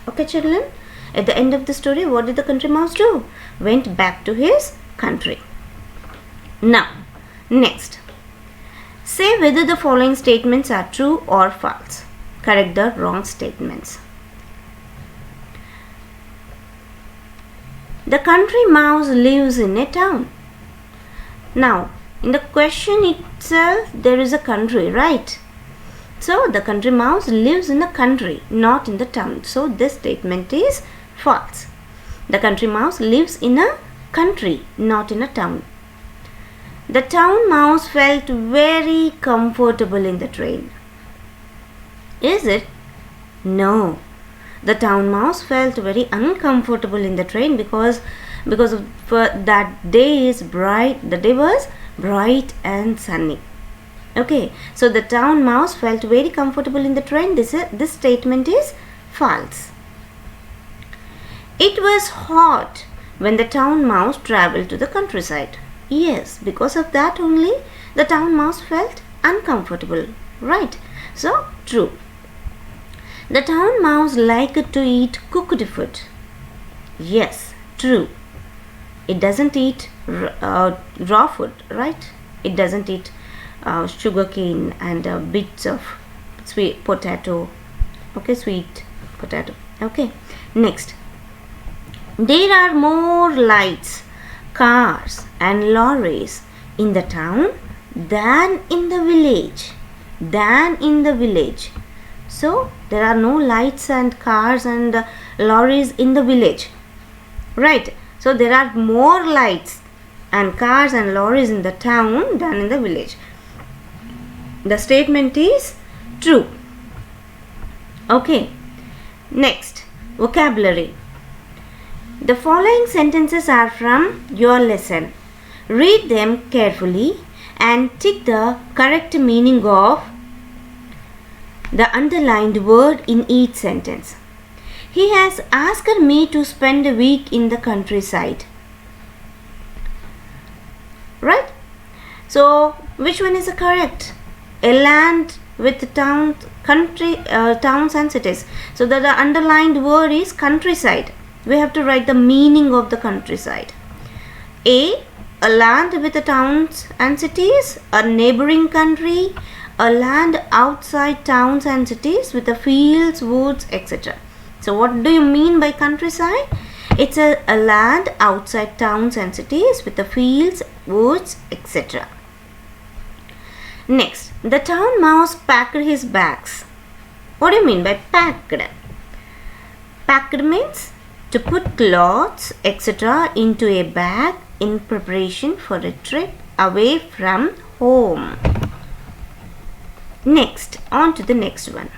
Okay, children? At the end of the story, what did the country mouse do? Went back to his country. Now, next. Say whether the following statements are true or false. Correct the wrong statements. The country mouse lives in a town. Now, in the question itself, there is a country, right? So, the country mouse lives in a country, not in the town. So, this statement is false. The country mouse lives in a country, not in a town. The town mouse felt very comfortable in the train. Is it? No. The town mouse felt very uncomfortable in the train because that day is bright. The day was bright and sunny. Okay, so the town mouse felt very comfortable in the train. This statement is false. It was hot when the town mouse traveled to the countryside. Yes, because of that only the town mouse felt uncomfortable. Right? So, true. The town mouse liked to eat cooked food. Yes, true. It doesn't eat raw food, right? It doesn't eat sugar cane and bits of sweet potato. Okay, sweet potato. Okay, next. There are more lights, cars and lorries in the town than in the village. than in the village. So there are no lights and cars and lorries in the village, right? So there are more lights and cars and lorries in the town than in the village. The statement is true. Okay, next, vocabulary. The following sentences are from your lesson. Read them carefully and tick the correct meaning of the underlined word in each sentence. He has asked me to spend a week in the countryside. Right? So, which one is correct? A land with towns, towns and cities. So, the underlined word is countryside. We have to write the meaning of the countryside. A land with the towns and cities, a neighboring country, a land outside towns and cities with the fields, woods, etc. So what do you mean by countryside? It's a land outside towns and cities with the fields, woods, etc. Next, the town mouse packed his bags. What do you mean by packed? Packed means to put clothes, etc. into a bag in preparation for a trip away from home. Next, on to the next one.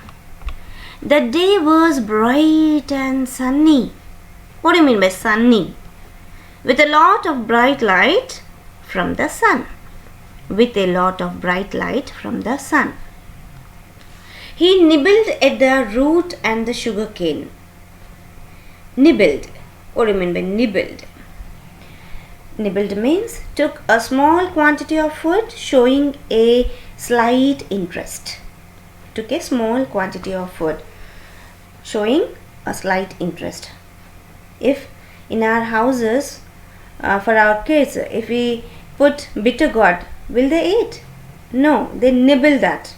The day was bright and sunny. What do you mean by sunny? With a lot of bright light from the sun. With a lot of bright light from the sun. He nibbled at the root and the sugar cane. Nibbled. What do you mean by nibbled? Nibbled means took a small quantity of food showing a slight interest. Took a small quantity of food showing a slight interest. If in our houses for our kids, if we put bitter gourd, will they eat? No, they nibble that.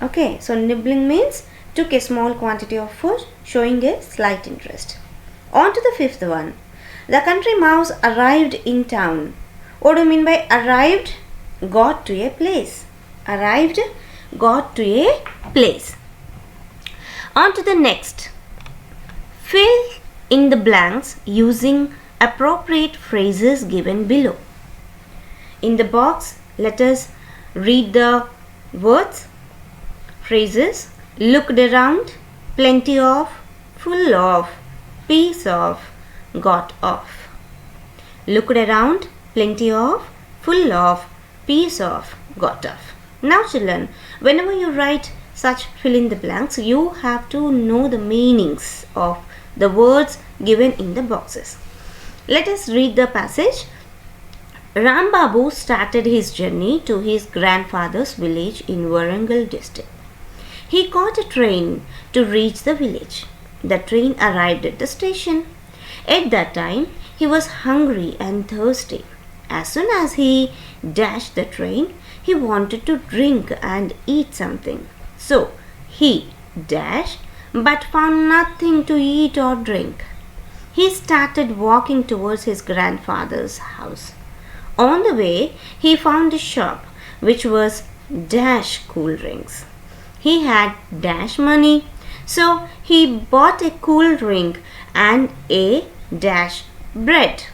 Okay, so nibbling means took a small quantity of food showing a slight interest. On to the fifth one. The country mouse arrived in town. What do you mean by arrived? Got to a place. Arrived, got to a place. On to the next. Fill in the blanks using appropriate phrases given below. In the box, let us read the words, phrases, looked around, plenty of, full of, piece of, got of. Looked around, plenty of, full of, piece of, got of. Now children, whenever you write such fill in the blanks, you have to know the meanings of the words given in the boxes. Let us read the passage. Ram Babu started his journey to his grandfather's village in Warangal district. He caught a train to reach the village. The train arrived at the station. At that time, he was hungry and thirsty. As soon as he dashed the train, he wanted to drink and eat something. So, he dashed but found nothing to eat or drink. He started walking towards his grandfather's house. On the way, he found a shop which was dash cool drinks. He had dash money, so he bought a cool drink and a dash bread.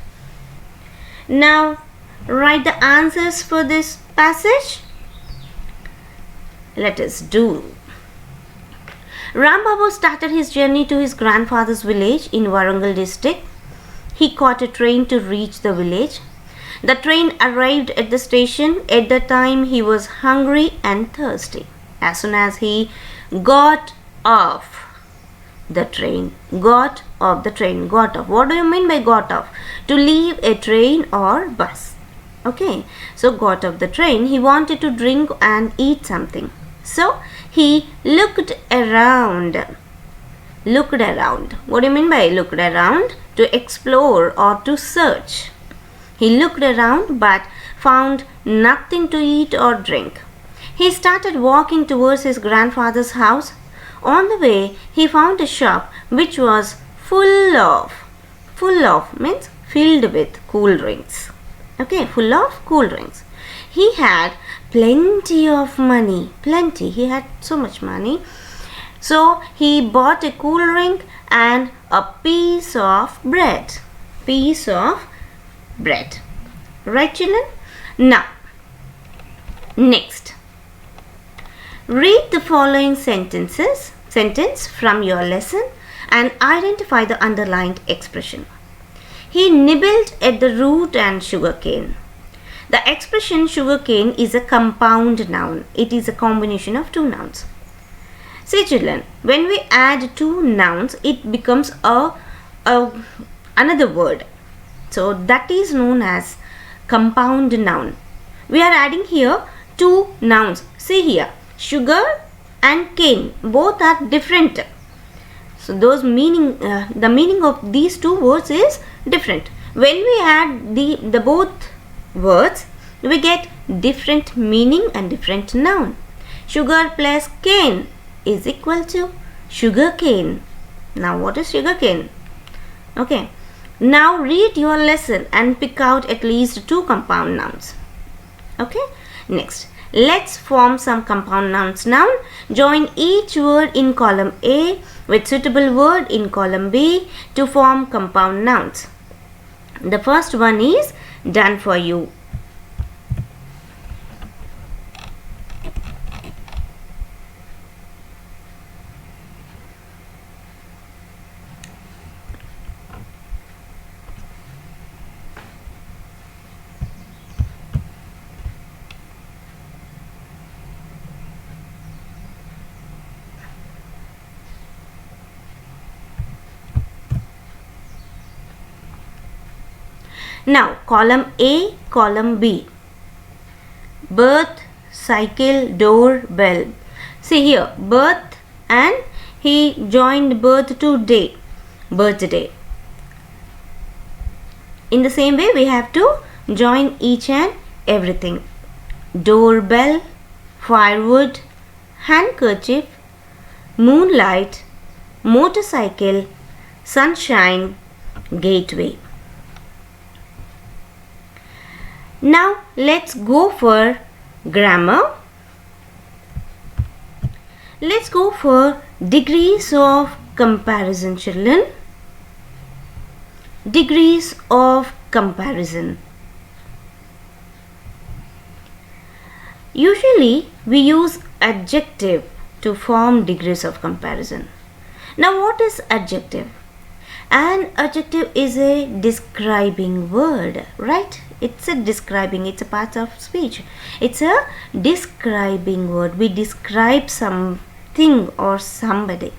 Now, write the answers for this passage. Let us do. Ram Babu started his journey to his grandfather's village in Warangal district. He caught a train to reach the village. The train arrived at the station. At the time, he was hungry and thirsty. As soon as he got off the train, got off. What do you mean by got off? To leave a train or bus. Okay, so got off the train. He wanted to drink and eat something. So he looked around. Looked around. What do you mean by looked around? To explore or to search. He looked around but found nothing to eat or drink. He started walking towards his grandfather's house. On the way, he found a shop which was full of means filled with cool drinks. Okay, full of cool drinks. He had plenty of money. Plenty. He had so much money. So he bought a cool drink and a piece of bread. Piece of bread. Right, children? Now, next. Read the following sentence from your lesson and identify the underlined expression. He nibbled at the root and sugarcane. The expression sugarcane is a compound noun. It is a combination of two nouns. See, children, when we add two nouns, it becomes another word. So that is known as compound noun. We are adding here two nouns. See here, sugar and cane. Both are different. So the meaning of these two words is different. When we add the both words, we get different meaning and different noun. Sugar plus cane is equal to sugar cane. Now what is sugar cane? Okay. Now read your lesson and pick out at least two compound nouns. Okay. Next, let's form some compound nouns now. Join each word in column A with suitable word in column B to form compound nouns. The first one is done for you. Now, column A, column B. Birth, cycle, door, bell. See here, birth, and he joined birth to day, birthday. In the same way, we have to join each and everything. Doorbell, firewood, handkerchief, moonlight, motorcycle, sunshine, gateway. Now let's go for grammar. Let's go for degrees of comparison, children. Degrees of comparison. Usually we use adjective to form degrees of comparison. Now what is adjective? An adjective is a describing word, right? It's a describing, it's a part of speech. It's a describing word. We describe something or somebody.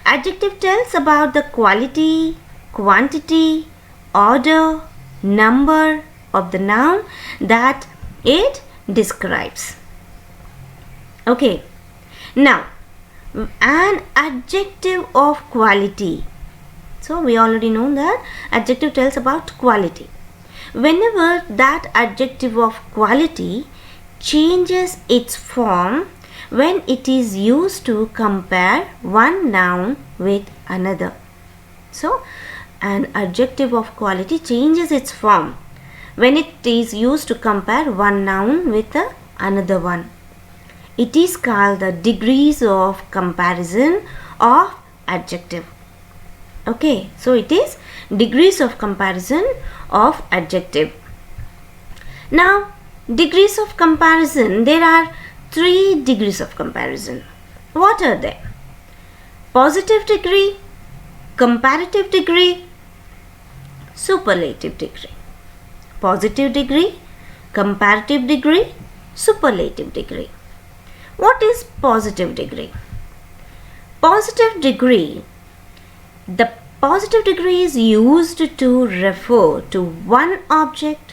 Adjective tells about the quality, quantity, order, number of the noun that it describes. Okay. Now, an adjective of quality. So, we already know that adjective tells about quality. Whenever that adjective of quality changes its form when it is used to compare one noun with another. So, an adjective of quality changes its form when it is used to compare one noun with another one. It is called the degrees of comparison of adjective. Okay, so it is degrees of comparison of adjective. Now, degrees of comparison, there are 3 degrees of comparison. What are they? Positive degree, comparative degree, superlative degree. Positive degree, comparative degree, superlative degree. What is positive degree? Positive degree. The positive degree is used to refer to one object,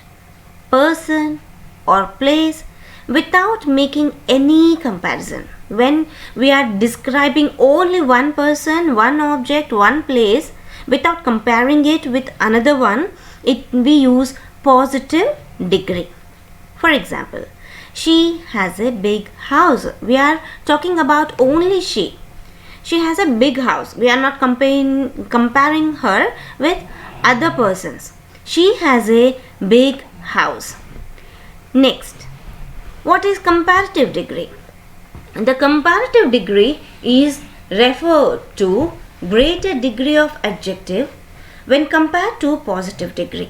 person or place without making any comparison. When we are describing only one person, one object, one place without comparing it with another one, we use positive degree. For example, she has a big house. We are talking about only she. She has a big house. We are not comparing her with other persons. She has a big house. Next, What is comparative degree? The comparative degree is referred to greater degree of adjective when compared to positive degree.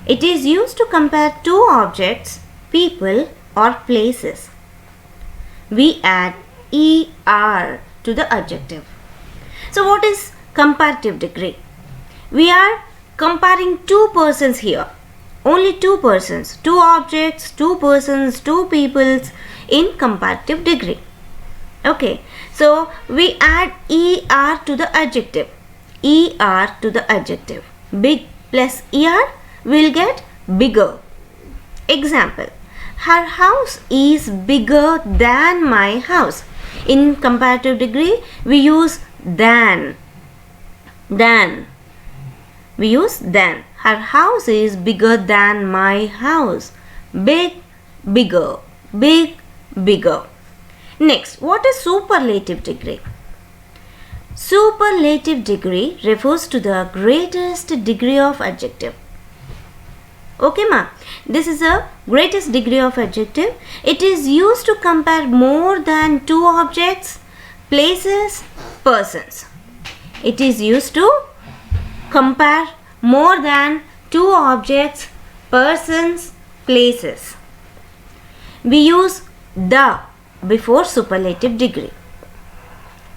It is used to compare two objects, people or places. We add er to the adjective. So what is comparative degree? We are comparing two persons here. Only two persons, two objects, two persons, two peoples in comparative degree. Okay, so we add er to the adjective. Er to the adjective. Big plus er will get bigger. Example, her house is bigger than my house. In comparative degree, we use than. We use than. Her house is bigger than my house. Big, bigger. Big, bigger. Next, what is superlative degree? Superlative degree refers to the greatest degree of adjective. Okay, ma. This is the greatest degree of adjective. It is used to compare more than two objects, places, persons. It is used to compare more than two objects, persons, places. We use the before superlative degree.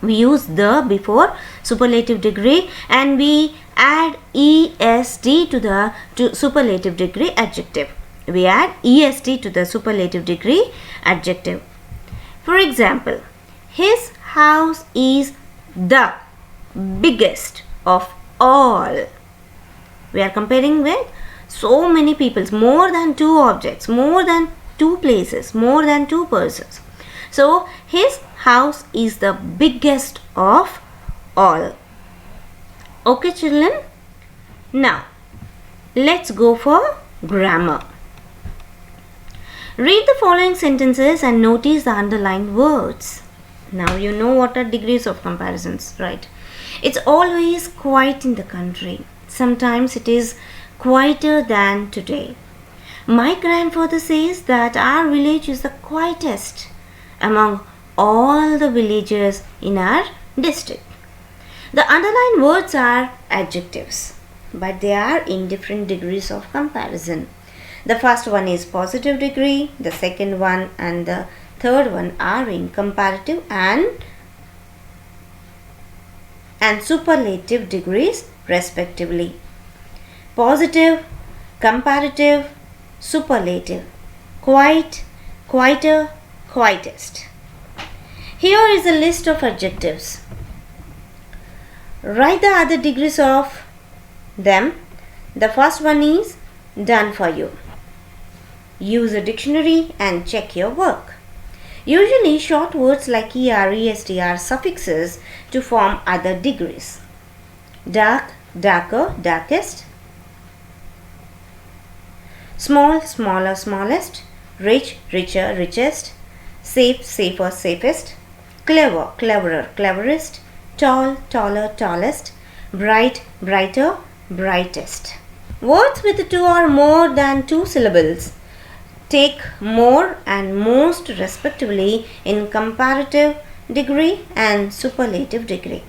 We use the before superlative degree and we add est to the superlative degree adjective. We add est to the superlative degree adjective. For example, his house is the biggest of all. We are comparing with so many peoples, more than two objects, more than two places, more than two persons. So his house is the biggest of all. Okay, children. Now let's go for grammar. Read the following sentences and notice the underlined words. Now you know what are degrees of comparisons, right? It's always quiet in the country. Sometimes it is quieter than today. My grandfather says that our village is the quietest among all the villages in our district. The underlined words are adjectives, but they are in different degrees of comparison. The first one is positive degree, the second one and the third one are in comparative and superlative degrees respectively. Positive, comparative, superlative, quiet, quieter, quietest. Here is a list of adjectives. Write the other degrees of them. The first one is done for you. Use a dictionary and check your work. Usually short words like er, est are suffixes to form other degrees. Dark, darker, darkest. Small, smaller, smallest. Rich, richer, richest. Safe, safer, safest. Clever, cleverer, cleverest. Tall, taller, tallest. Bright, brighter, brightest. Words with two or more than two syllables take more and most respectively in comparative degree and superlative degree.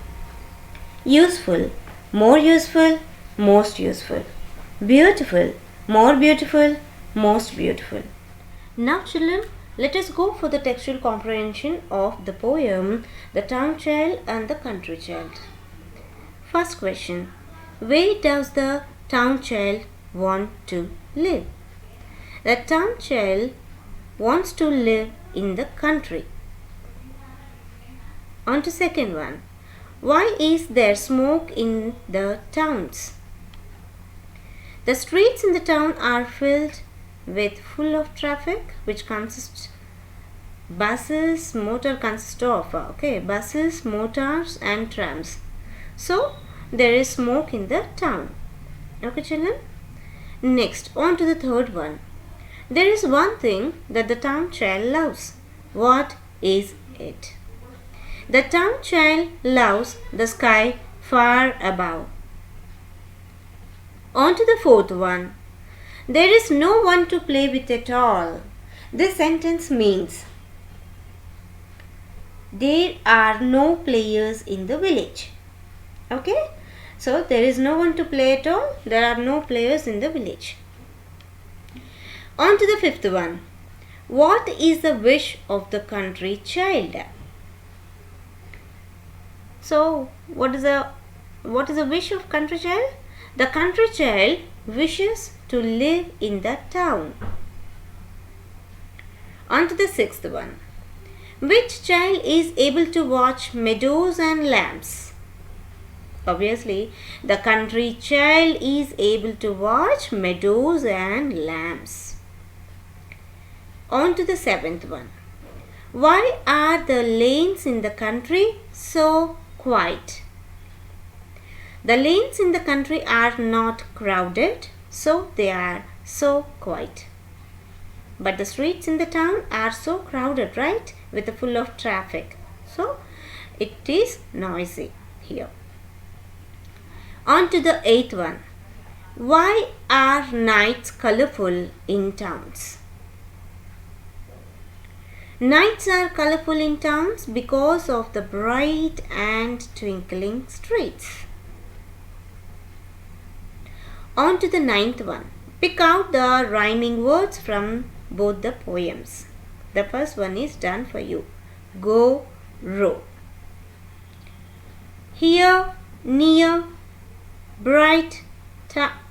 Useful, more useful, most useful. Beautiful, more beautiful, most beautiful. Now children, let us go for the textual comprehension of the poem The Town Child and the Country Child. First question. Where does the town child want to live? The town child wants to live in the country. On to second one. Why is there smoke in the towns? The streets in the town are filled with full of traffic, which consists buses, buses, motors and trams. So there is smoke in the town. Okay children. Next, on to the third one. There is one thing that the town child loves. What is it? The town child loves the sky far above. On to the fourth one. There is no one to play with at all. This sentence means there are no players in the village. Okay? So there is no one to play at all. There are no players in the village. On to the fifth one. What is the wish of the country child? So what is the wish of country child? The country child wishes to live in the town. On to the sixth one. Which child is able to watch meadows and lambs? Obviously, the country child is able to watch meadows and lambs. On to the seventh one. Why are the lanes in the country so quiet? The lanes in the country are not crowded, so they are so quiet. But the streets in the town are so crowded, right? With full of traffic. So it is noisy here. On to the eighth one. Why are nights colorful in towns? Nights are colorful in towns because of the bright and twinkling streets. On to the ninth one. Pick out the rhyming words from both the poems. The first one is done for you. Go, row. Here, near, bright,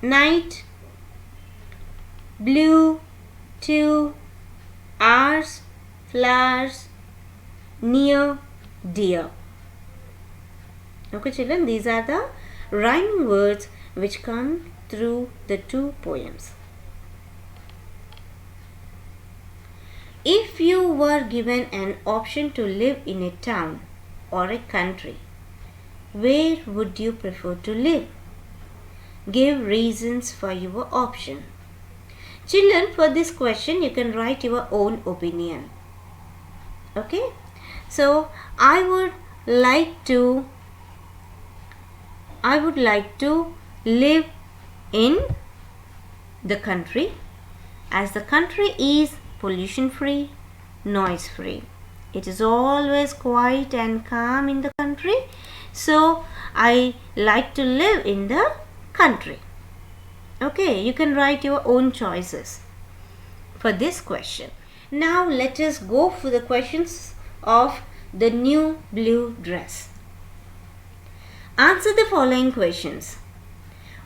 night, blue, two, hours, flowers, near, dear. Okay children, these are the rhyming words which come through the two poems. If you were given an option to live in a town or a country, where would you prefer to live? Give reasons for your option. Children, for this question you can write your own opinion. Okay? So I would like to live in the country, as the country is pollution free, noise free. It is always quiet and calm in the country. So I like to live in the country. Okay, you can write your own choices for this question. Now let us go for the questions of the new blue dress. Answer the following questions.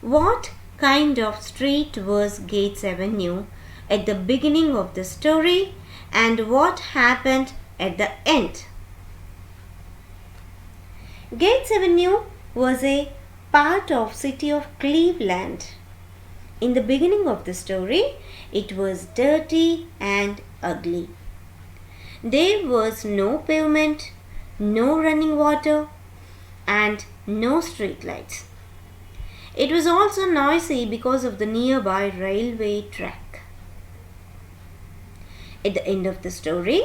What kind of street was Gates Avenue at the beginning of the story, and what happened at the end? Gates Avenue was a part of city of Cleveland. In the beginning of the story, it was dirty and ugly. There was no pavement, no running water, and no street lights. It was also noisy because of the nearby railway track. At the end of the story,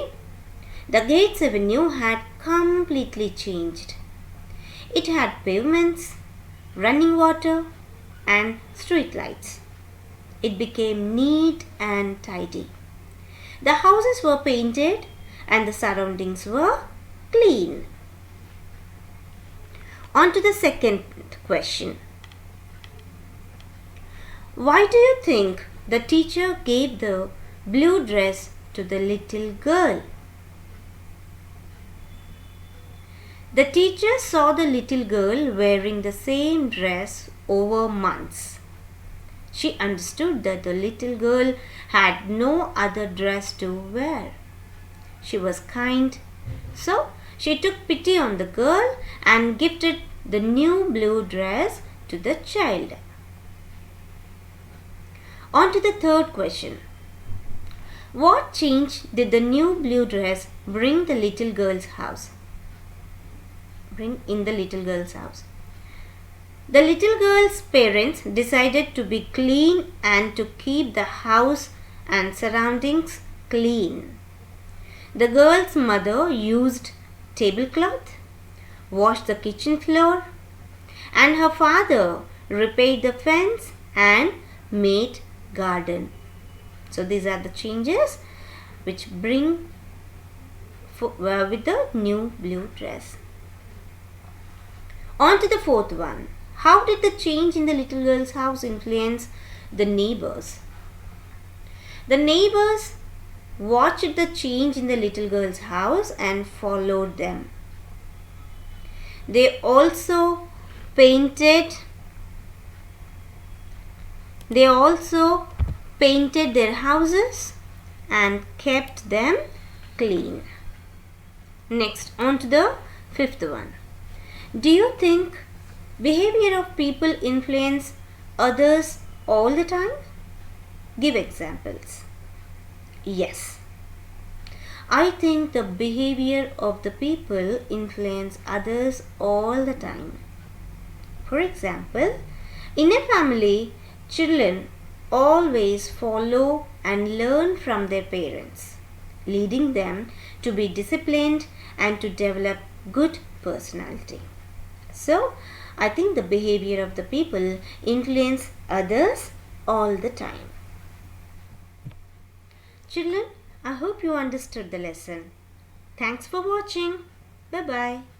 the Gates Avenue had completely changed. It had pavements, running water, and street lights. It became neat and tidy. The houses were painted and the surroundings were clean. On to the second question. Why do you think the teacher gave the blue dress to the little girl? The teacher saw the little girl wearing the same dress over months. She understood that the little girl had no other dress to wear. She was kind, so she took pity on the girl and gifted the new blue dress to the child. On to the third question. What change did the new blue dress bring in the little girl's house? The little girl's parents decided to be clean and to keep the house and surroundings clean. The girl's mother used tablecloth, washed the kitchen floor, and her father repaired the fence and made garden. So these are the changes which bring with the new blue dress. On to the fourth one. How did the change in the little girl's house influence the neighbors? The neighbors watched the change in the little girl's house and followed them. They also painted their houses and kept them clean. Next, on to the fifth one. Do you think behavior of people influence others all the time? Give examples. Yes. I think the behavior of the people influence others all the time. For example, in a family, children always follow and learn from their parents, leading them to be disciplined and to develop good personality. So, I think the behavior of the people influence others all the time. Children, I hope you understood the lesson. Thanks for watching. Bye-bye.